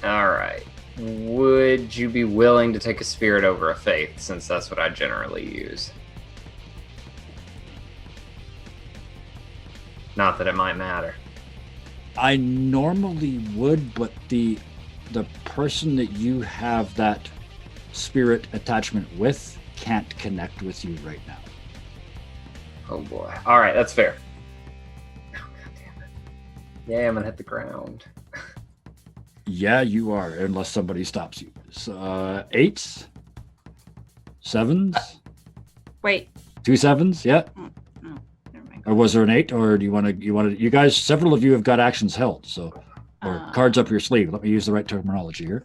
All right. Would you be willing to take a spirit over a faith, since that's what I generally use? Not that it might matter. I normally would, but the person that you have that spirit attachment with can't connect with you right now. Oh boy. All right, that's fair. Oh, God damn it. Yeah, I'm gonna hit the ground. Yeah, you are, unless somebody stops you. So, 8s, 7s, Wait. 2 7s, yeah. No, never mind. Or was there an 8? Or do you want to? You guys? Several of you have got actions held, so or cards up your sleeve. Let me use the right terminology here.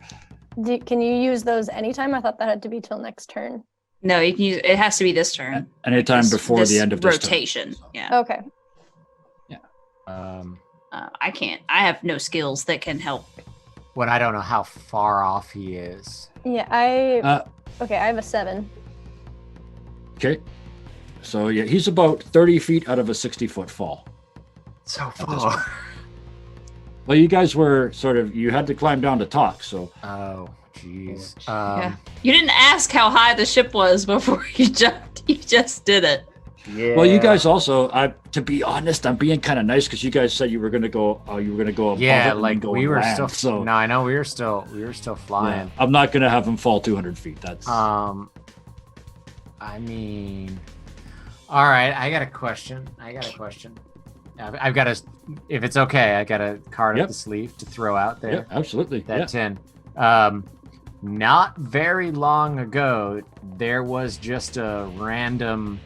Can you use those anytime? I thought that had to be till next turn. No, you can use. It has to be this turn. Anytime before the end of this rotation. turn. Yeah. Okay. I can't. I have no skills that can help. What I don't know how far off he is. Yeah, okay, I have a 7. Okay. So yeah, he's about 30 feet out of a 60-foot fall. So far. Well, you guys were you had to climb down to talk, so. Oh, jeez. Yeah. You didn't ask how high the ship was before you jumped. You just did it. Yeah. Well, you guys also, to be honest, I'm being kind of nice because you guys said you were going to go above Yeah, it and like go we were land, still. so No, I know we were still flying. yeah, I'm not going to have him fall 200 feet. That's I mean, all right. I got a question. I've got a. If it's okay, I got a card up the sleeve to throw out there. yeah, absolutely. That 10. Not very long ago, there was just a random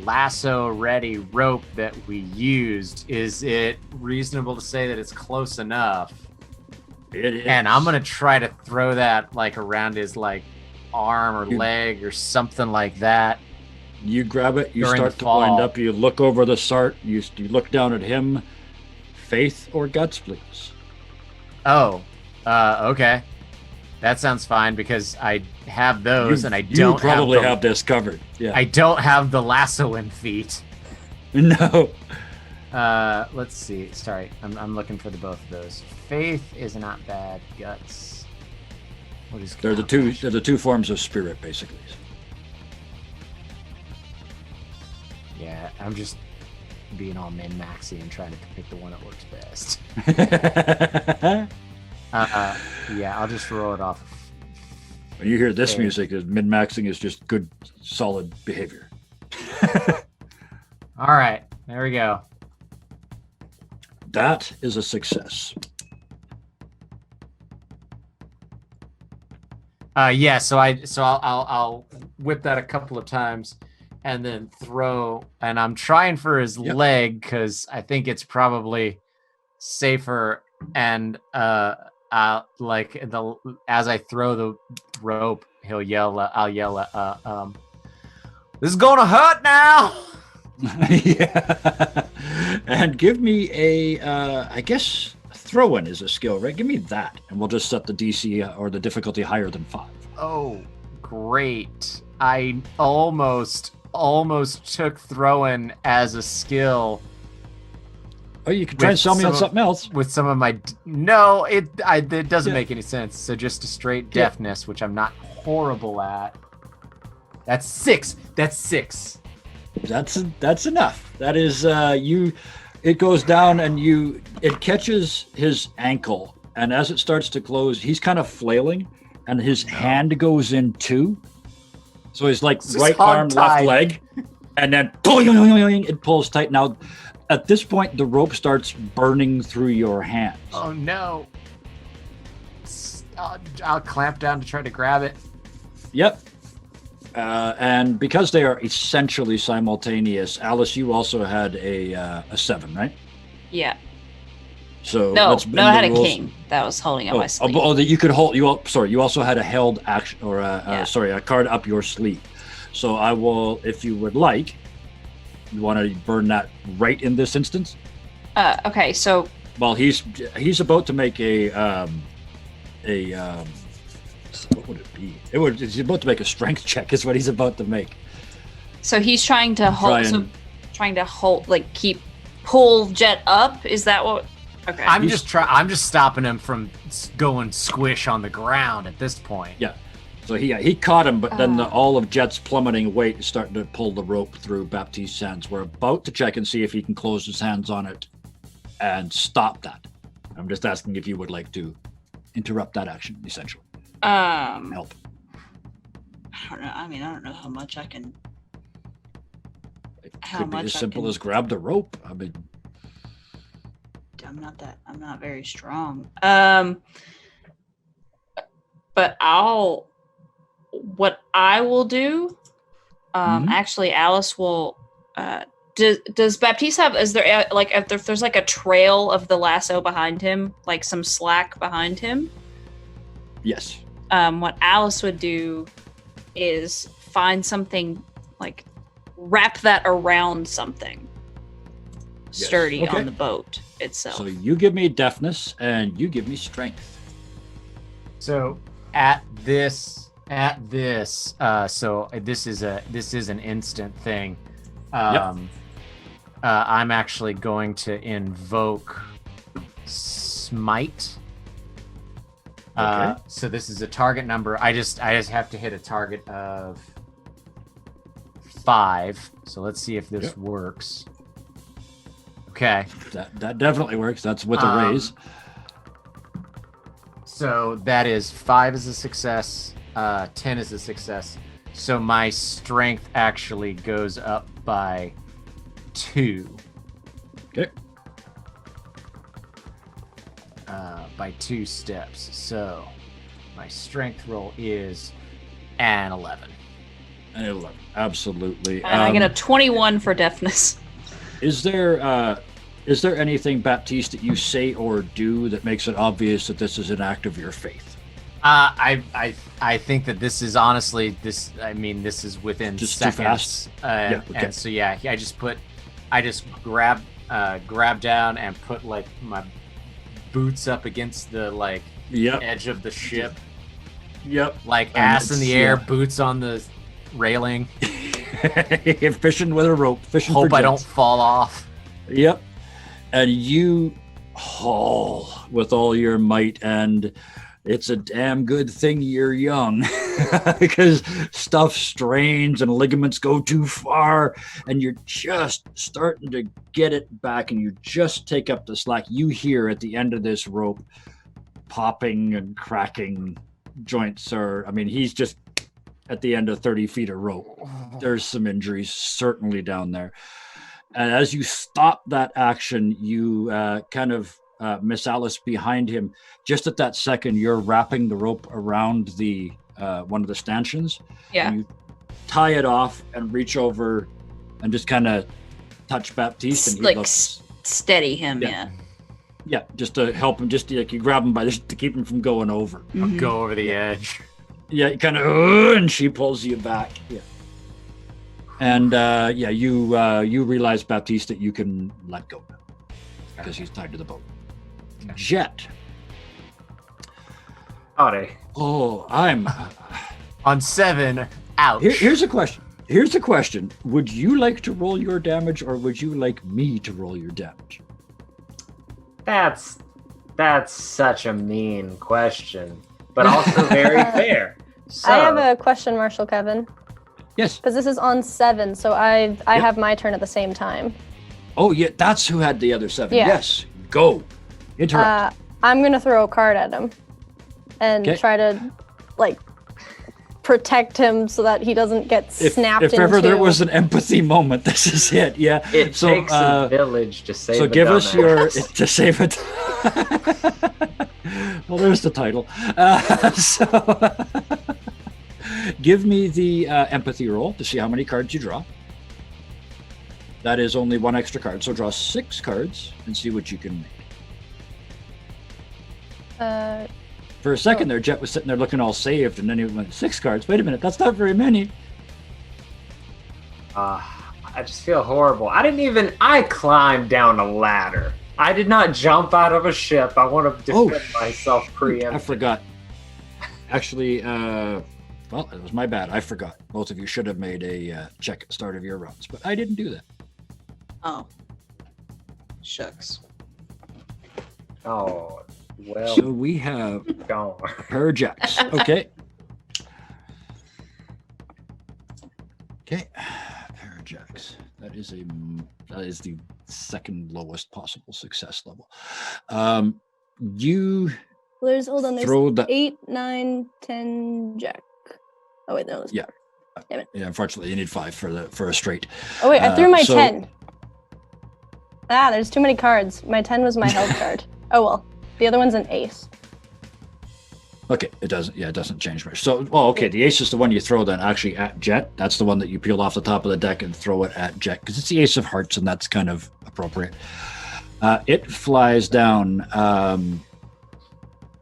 lasso ready rope that we used. Is it reasonable to say that it's close enough? It is. And I'm gonna try to throw that like around his like arm or leg or something like that. You grab it, you During start the to wind fall. up, you look over the start, you look down at him. Faith or guts, please. Oh, okay. That sounds fine because I have those and I don't You probably have have this covered. Yeah. I don't have the lassoing feat. No. Let's see. Sorry, I'm looking for both of those. Faith is not bad. Guts. What is? They're the two forms of spirit, basically. Yeah, I'm just being all min-maxy and trying to pick the one that works best. Yeah, I'll just roll it off. When you hear this Faith. music, min-maxing is just good, solid behavior. All right, there we go. That is a success. Yeah, so I'll whip that a couple of times and then throw, and I'm trying for his leg because I think it's probably safer. And like as I throw the rope, I'll yell, "This is gonna hurt now!" Yeah. And give me a, I guess throw-in is a skill, right? Give me that, and we'll just set the DC or the difficulty higher than 5. Oh, great! I almost took throw-in as a skill. Oh, you can try and sell me on something else. With some of my no, it doesn't make any sense. So just a straight deafness, which I'm not horrible at. That's 6. That's 6. That's enough. That is you. It goes down and it catches his ankle, and as it starts to close, he's kind of flailing, and his hand goes in too. So he's like right arm, left leg, and then it pulls tight. Now, at this point, the rope starts burning through your hands. Oh no! I'll clamp down to try to grab it. Yep. And because they are essentially simultaneous, Alice, you also had a 7, right? Yeah. So No, let's bend I had the a rules. king that was holding up my sleeve. That you could hold. You also had a held action, or a card up your sleeve. So I will, if you would like, you want to burn that right in this instance. Okay, so Well, he's about to make a what would it be? He's about to make a strength check. Is what he's about to make. So he's trying to hold. Pull Jet up. Is that what? Okay. I'm just stopping him from going squish on the ground at this point. Yeah. So he caught him, but then all of Jet's plummeting weight is starting to pull the rope through Baptiste's hands. We're about to check and see if he can close his hands on it and stop that. I'm just asking if you would like to interrupt that action, essentially. Help. I don't know. I mean, I don't know how much I can. It could be as simple as grab the rope. I mean, I'm not very strong. But what I will do, actually, Alice will. Does Baptiste have? Is there if there's like a trail of the lasso behind him, like some slack behind him? Yes. What Alice would do is find something, like wrap that around something sturdy on the boat itself. So you give me deafness and you give me strength. So at this, so this is an instant thing. I'm actually going to invoke Smite. So this is a target number. I just have to hit a target of 5. So let's see if this works. Okay. That definitely works. That's with a raise. So that is 5 is a success, 10 is a success. So my strength actually goes up by 2. Okay. By 2 steps. So my strength roll is an 11. An 11. Absolutely. And I get a 21 for deafness. Is there anything, Baptiste, that you say or do that makes it obvious that this is an act of your faith? I think that this is honestly this. I mean, this is within just seconds. Too fast? And so I just grab down and put like my boots up against the edge of the ship. Yep. Like ass in the air, boots on the railing. Fishing with a rope. Fishing. Hope I don't fall off. Yep. And you haul with all your might, and it's a damn good thing you're young because stuff strains and ligaments go too far, and you're just starting to get it back, and you just take up the slack. You hear at the end of this rope popping and cracking joints he's just at the end of 30 feet of rope. There's some injuries certainly down there. And as you stop that action, you Miss Alice behind him. Just at that second, you're wrapping the rope around the one of the stanchions. Yeah. And you tie it off and reach over and just kind of touch Baptiste, and he looks steady him. Yeah. Yeah, just to help him. Just you grab him by this to keep him from going over. I'll go over the edge. Yeah, you kind of, and she pulls you back. Yeah. And you realize, Baptiste, that you can let go because he's tied to the boat. Jet. Howdy. Oh, I'm on 7. Ouch. Here's a question. Would you like to roll your damage, or would you like me to roll your damage? That's such a mean question, but also very fair. So, I have a question, Marshal Kevin. Yes. Because this is on 7, so I have my turn at the same time. Oh, yeah, that's who had the other 7. Yeah. Yes, go. Interrupt. I'm going to throw a card at him and try to, protect him so that he doesn't get snapped into. If ever there was an empathy moment, this is it. Yeah. It takes a village to save. So give us your to save it. Well, there's the title. Give me the empathy roll to see how many cards you draw. That is only 1 extra card, so draw 6 cards and see what you can make. For a second there, Jet was sitting there looking all saved, and then he went, 6 cards? Wait a minute, that's not very many. I just feel horrible. I climbed down a ladder I did not jump out of a ship. I want to defend myself preemptively. I forgot. Actually, well, it was my bad. I forgot. Both of you should have made a check at the start of your rounds, but I didn't do that. Oh. Shucks. Oh, well. So we have Gone. Parajax. Okay. Okay. Parajax. That is the second lowest possible success level. You There's throw the 8, 9, 10 jack. Oh wait, no. There's Yeah. four. Damn it. Yeah, unfortunately, you need 5 for a straight. Oh wait, I threw my so- 10. Ah, there's too many cards. My 10 was my health card. Oh well. The other one's an ace. Okay, it doesn't change much. So, okay, the ace is the one you throw then actually at Jet. That's the one that you peel off the top of the deck and throw it at Jet because it's the ace of hearts and that's kind of appropriate. It flies down.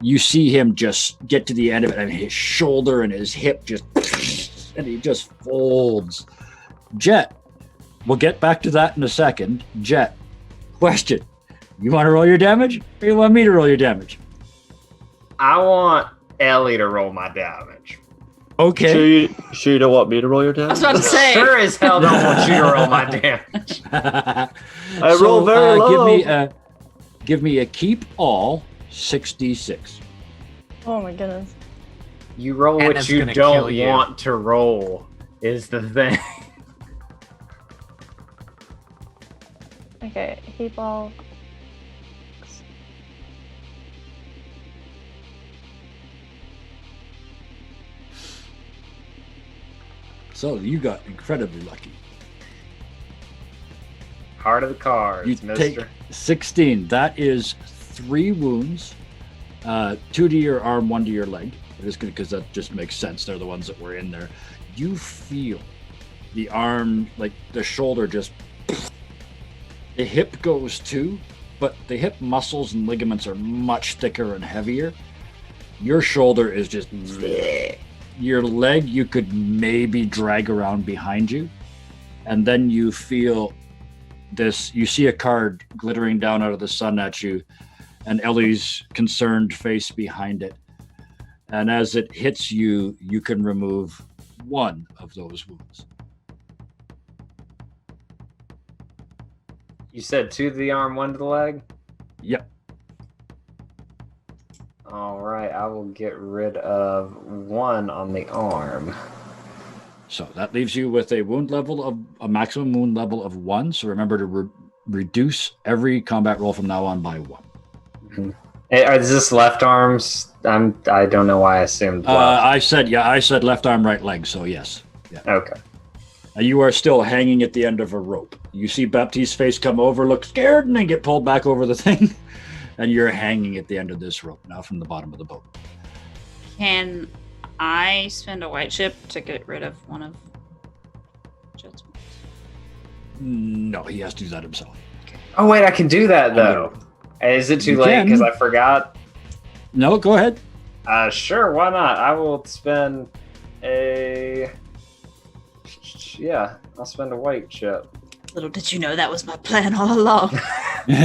You see him just get to the end of it and his shoulder and his hip and he just folds. Jet, we'll get back to that in a second. Jet, question. You want to roll your damage or you want me to roll your damage? I want Ellie to roll my damage. Okay. Sure you don't want me to roll your I was damage? about to say. Sure as hell don't want you to roll my damage. I roll very low. Give me a keep all 6d6. Oh my goodness. You roll And what it's you gonna kill don't you. want to roll is the thing. Okay, heap all. So you got incredibly lucky. Heart of the cards, You mister. take 16. That is 3 wounds, 2 to your arm, 1 to your leg. Just because that just makes sense. They're the ones that were in there. You feel the arm, like the shoulder, just the hip goes too, but the hip muscles and ligaments are much thicker and heavier. Your shoulder is just your leg. You could maybe drag around behind you, and then you feel this. You see a card glittering down out of the sun at you, and Ellie's concerned face behind it. And as it hits you, you can remove 1 of those wounds. You said 2 to the arm, 1 to the leg? Yep. All right, I will get rid of 1 on the arm. So that leaves you with a maximum wound level of 1. So remember to reduce every combat roll from now on by 1. Mm-hmm. Is this left arms? I don't know why I assumed left. I said left arm, right leg. So yes. Yeah. Okay. You are still hanging at the end of a rope. You see Baptiste's face come over, look scared, and then get pulled back over the thing. And you're hanging at the end of this rope now from the bottom of the boat. Can I spend a white chip to get rid of one of Jet's wounds? No, he has to do that himself. Oh wait, I can do that though. Is it too You late can. because I forgot? No, go ahead. Sure, why not? I will spend a... Yeah, I'll spend a white chip. Little did you know that was my plan all along. You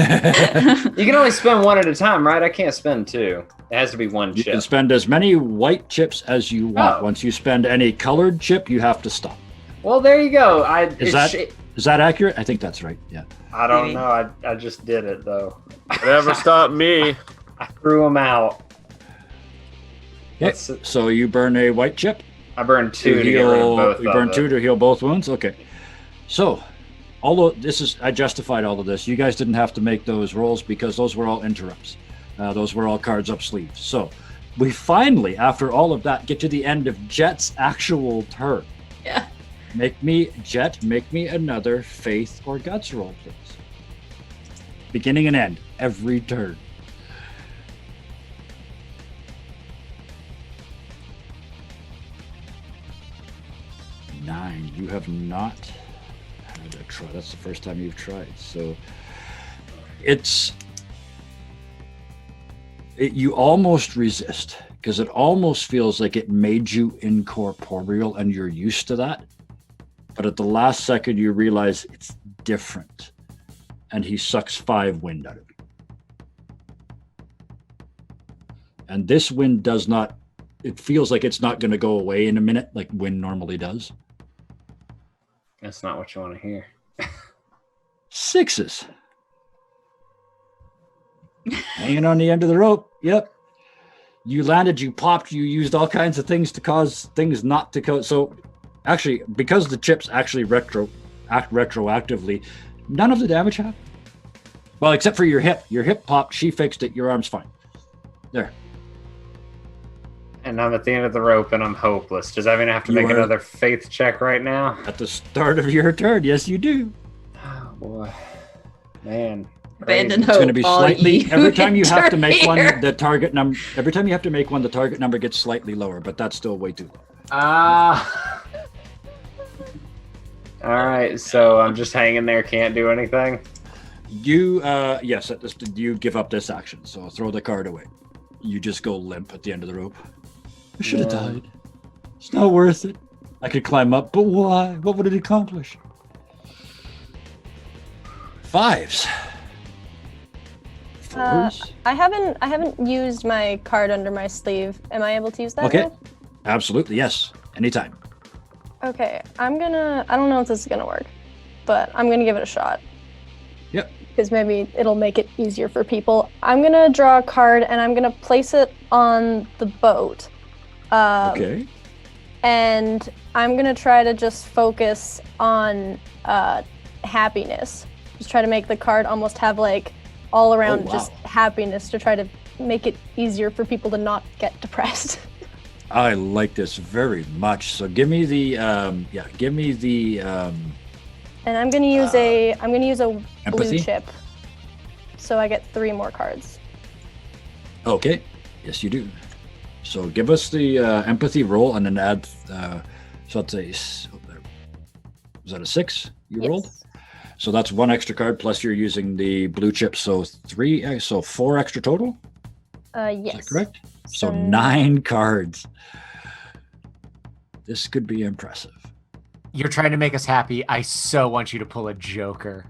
can only spend 1 at a time, right? I can't spend 2. It has to be 1 You chip. can spend as many white chips as you want. Oh. Once you spend any colored chip, you have to stop. Well, there you go. Is that accurate? I think that's right. Yeah. I don't Maybe. know. I just did it though. Never stopped me. I threw them out. Okay. So you burn a white chip. I burned 2 to get rid of both. You burn 2 to heal both wounds. Okay. So, although I justified all of this. You guys didn't have to make those rolls because those were all interrupts. Those were all cards up sleeves. So, we finally, after all of that, get to the end of Jet's actual turn. Yeah. Make me another faith or guts roll, please. Beginning and end, every turn. Nine. You have not had a try. That's the first time you've tried. So you almost resist because it almost feels like it made you incorporeal and you're used to that. But at the last second, you realize it's different. And he sucks 5 wind out of you. And this wind does not, it feels like it's not going to go away in a minute like wind normally does. That's not what you want to hear. 6s. Hanging on the end of the rope. Yep. You landed, you popped, you used all kinds of things to cause things not to go. So actually, because the chips actually act retroactively, none of the damage happened. Well, except for your hip. Your hip popped, she fixed it, your arm's fine. There. And I'm at the end of the rope and I'm hopeless. Does that mean I have to You make are- another faith check right now? At the start of your turn, yes, you do. Oh boy. Man. Abandon It's going to be hope, all slightly you every time you have to make one, interfere. the target number. Every time you have to make one, the target number gets slightly lower, but that's still way too low. Ah. All right, so I'm just hanging there, can't do anything. You, yes, you give up this action, so throw the card away. You just go limp at the end of the rope. I should have Yeah. died. It's not worth it. I could climb up, but why? What would it accomplish? 5s. 4s. I haven't used my card under my sleeve. Am I able to use that? Okay. now? Absolutely, yes. Anytime. Okay, I don't know if this is gonna work, but I'm gonna give it a shot. Yep. Because maybe it'll make it easier for people. I'm gonna draw a card and I'm gonna place it on the boat. Okay. And I'm gonna try to just focus on happiness. Just try to make the card almost have like all around wow. just happiness to try to make it easier for people to not get depressed. I like this very much. So give me the And I'm gonna use a empathy? blue chip. So I get 3 more cards. Okay. Yes, you do. So give us the empathy roll and then add. So it's was that a 6 you Yes. rolled? So that's 1 extra card plus you're using the blue chip. So 4 extra total. Yes. Is that correct? So 9 cards. This could be impressive. You're trying to make us happy. I so want you to pull a Joker.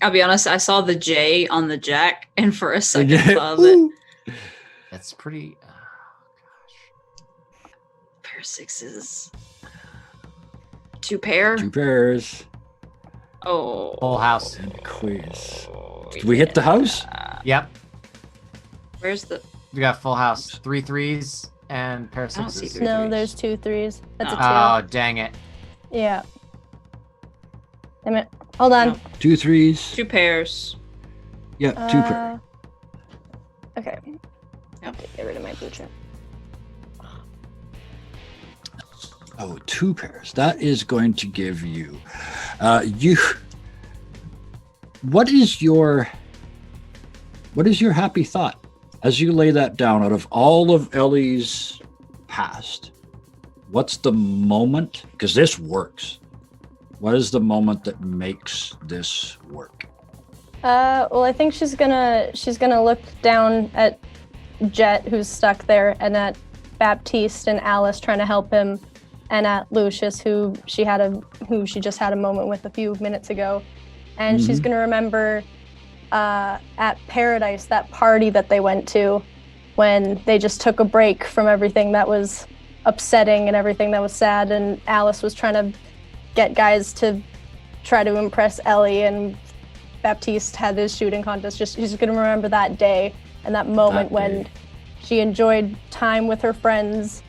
I'll be honest, I saw the J on the jack, and for a second Yeah. thought of it. Ooh. That's pretty. Pair of 6s. 2 pair. 2 pairs. Oh. Full house. And a quiz. Did we hit the house? Yep. Where's the? We got full house. 3 3s and pair of I don't see 6s. 3 No, threes. there's 2 3s. That's a 2. Oh, dang it. Yeah. Damn it. Hold on. No. 2 3s. 2 pairs. Yeah, 2 pairs. Okay. Yep. Get rid of my blue chip. Oh, 2 pairs. That is going to give you. What is your happy thought as you lay that down? Out of all of Ellie's past, what's the moment? Because this works. What is the moment that makes this work? Well, I think she's gonna look down at Jet, who's stuck there, and at Baptiste and Alice trying to help him, and at Lucius, who she just had a moment with a few minutes ago, and she's gonna remember at Paradise, that party that they went to when they just took a break from everything that was upsetting and everything that was sad, and Alice was trying to get guys to try to impress Ellie, and Baptiste had his shooting contest. She's gonna remember that day and that moment when she enjoyed time with her friends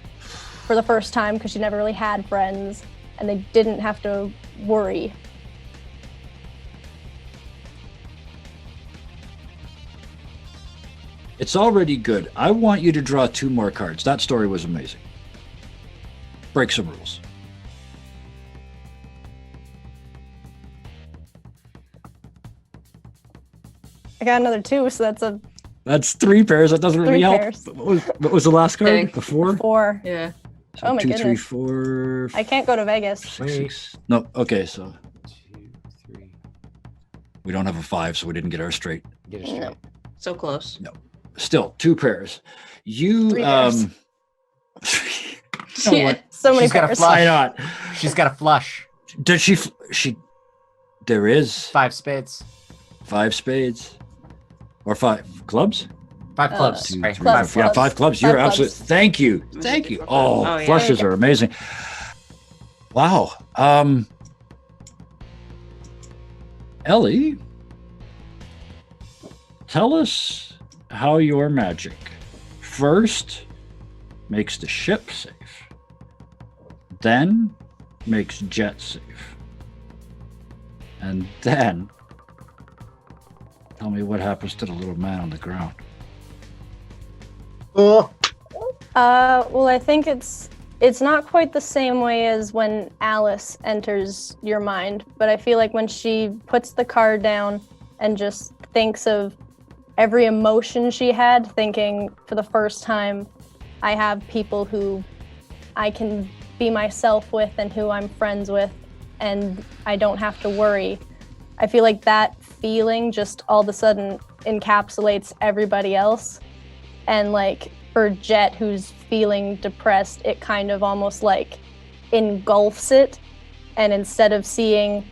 for the first time, because she never really had friends and they didn't have to worry. It's already good. I want you to draw 2 more cards. That story was amazing. Break some rules. I got another 2, so That's 3 pairs. That doesn't really 3 help. pairs. What was the last card? Dang. The 4? 4. Yeah. So Oh my 2, 3, goodness. 4. I can't go to Vegas. 6. No. Okay, so 2 3. we don't have a 5, so we didn't get our straight. Get it straight. No. So close. Still 2 pairs. You 3 pairs. you know Yeah. what? So many She's got a pairs. flush. Why not? She's got a flush. Does she? There is 5 spades. 5 spades. Or 5 clubs? 5 clubs. Two, Sorry, Three, Clubs, four, yeah, 5 clubs. You're Five absolutely. clubs. Thank you. Was it Thank you. four Oh, clubs? Oh, yeah. flushes are amazing. Wow. Ellie, tell us how your magic first makes the ship safe, then makes Jet safe, and then tell me what happens to the little man on the ground. Oh, Well, I think it's not quite the same way as when Alice enters your mind, but I feel like when she puts the card down and just thinks of every emotion she had, thinking for the first time, I have people who I can be myself with and who I'm friends with, and I don't have to worry. I feel like that feeling just all of a sudden encapsulates everybody else. And like for Jet, who's feeling depressed, it kind of almost like engulfs it. And instead of seeing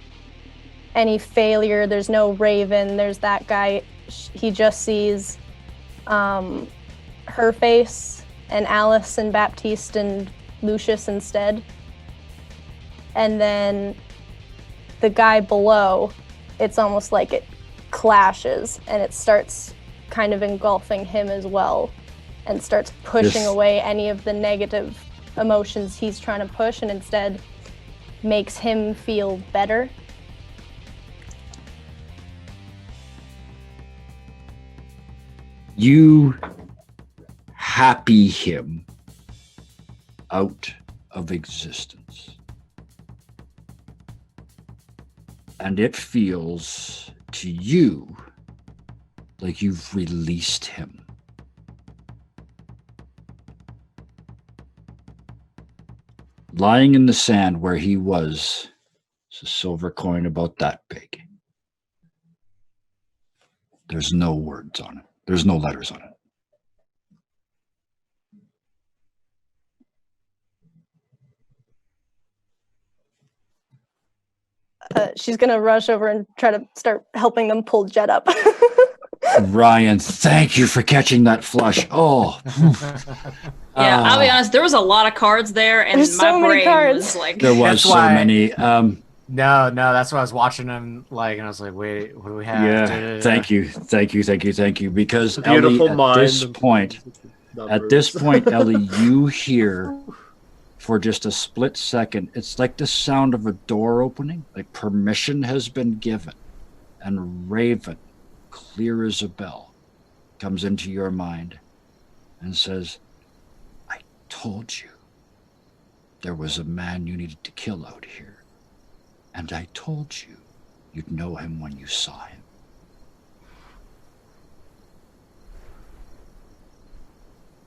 any failure, there's no Raven, there's that guy, he just sees her face and Alice and Baptiste and Lucius instead. And then the guy below, it's almost like it clashes and it starts kind of engulfing him as well and starts pushing away any of the negative emotions he's trying to push and instead makes him feel better. You happy him out of existence. And it feels to you like you've released him. Lying in the sand where he was is a silver coin about that big. There's no words on it. There's no letters on it. She's gonna rush over and try to start helping them pull Jet up. Ryan, thank you for catching that flush. Oh. Yeah, I'll be honest, there was a lot of cards there, and There's my so many brain cards. was like... There was That's so why- many. No, that's why I was watching them, like, and I was like, wait, what do we have? Yeah, thank you. Because A beautiful Ellie, mind. at this point, Ellie, you hear for just a split second, it's like the sound of a door opening, like permission has been given, and Raven, clear as a bell, comes into your mind and says, I told you there was a man you needed to kill out here. And I told you you'd know him when you saw him.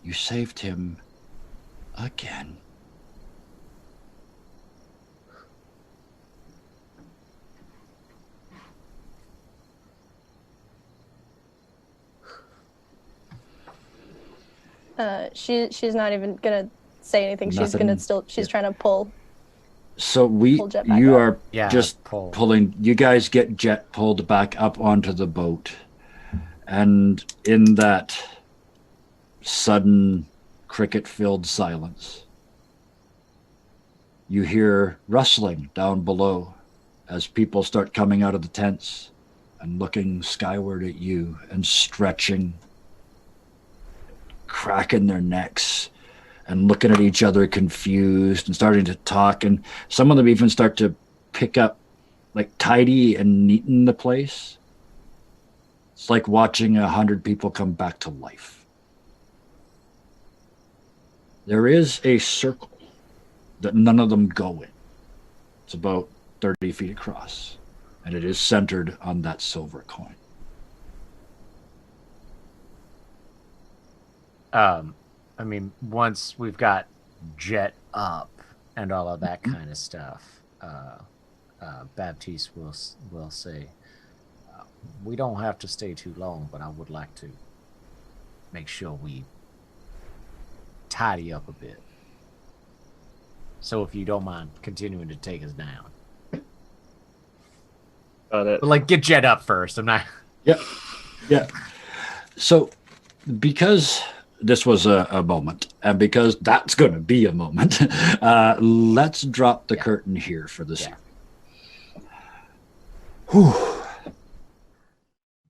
You saved him again. She's not even gonna say anything. She's gonna she's trying to pull. So Pull Jet back you up. are just pulling, you guys get Jet pulled back up onto the boat. And in that sudden cricket-filled silence, you hear rustling down below as people start coming out of the tents and looking skyward at you and stretching, cracking their necks and looking at each other confused and starting to talk. And some of them even start to pick up, like, tidy and neaten the place. It's like watching 100 people come back to life. There is a circle that none of them go in. It's about 30 feet across, and it is centered on that silver coin. I mean, once we've got Jet up and all of that kind of stuff, Baptiste will say, we don't have to stay too long, but I would like to make sure we tidy up a bit. So if you don't mind continuing to take us down. Got it. But, like, get Jet up first. I'm not... Yeah. So, because this was a moment, and because that's going to be a moment, let's drop the curtain here for this. Whew.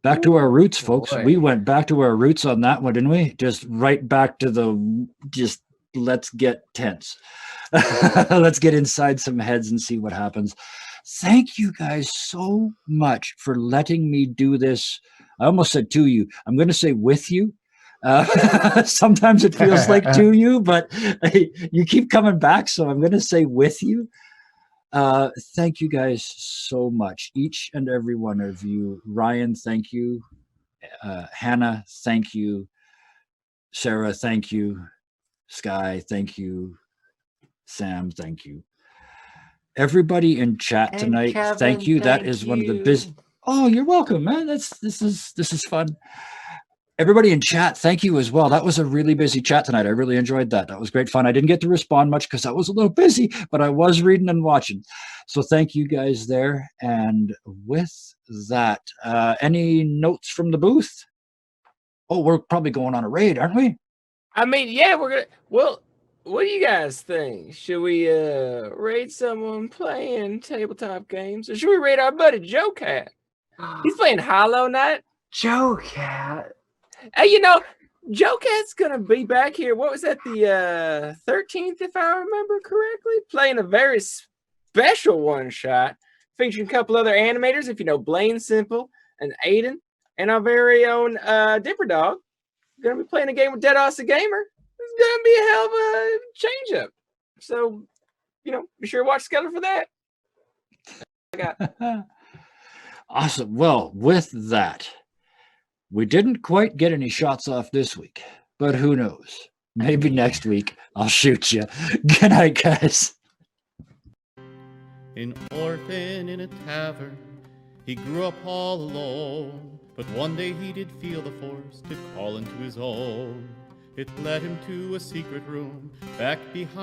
Back to our roots, folks. Boy. We went back to our roots on that one, didn't we? Just right back to let's get tense. Let's get inside some heads and see what happens. Thank you guys so much for letting me do this. I almost said to you. I'm going to say with you. Sometimes it feels like to you, but you keep coming back, so I'm going to say with you. Thank you guys so much, each and every one of you. Ryan, thank you. Hannah, thank you. Sarah, thank you. Sky, thank you. Sam, thank you. Everybody in chat tonight, Kevin, thank you. That thank is one of the you. business. Oh, you're welcome, man. This is fun. Everybody in chat, thank you as well. That was a really busy chat tonight. I really enjoyed that. That was great fun. I didn't get to respond much because I was a little busy, but I was reading and watching. So thank you guys there. And with that, any notes from the booth? Oh, we're probably going on a raid, aren't we? I mean, yeah, we're gonna. Well, what do you guys think? Should we raid someone playing tabletop games, or should we raid our buddy Joe Cat? He's playing Hollow Knight. Joe Cat. Hey, you know, Joe Cat's gonna be back here. What was that, the 13th, if I remember correctly? Playing a very special one shot, featuring a couple other animators, if you know Blaine Simple and Aiden, and our very own Dipper Dog. Gonna be playing a game with Dead Awesome Gamer. It's gonna be a hell of a change up. So, you know, be sure to watch Skeleton for that. I got. Awesome. Well, with that, we didn't quite get any shots off this week, but who knows? Maybe next week I'll shoot you. Good night, guys. An orphan in a tavern, he grew up all alone. But one day he did feel the force to call into his own. It led him to a secret room back behind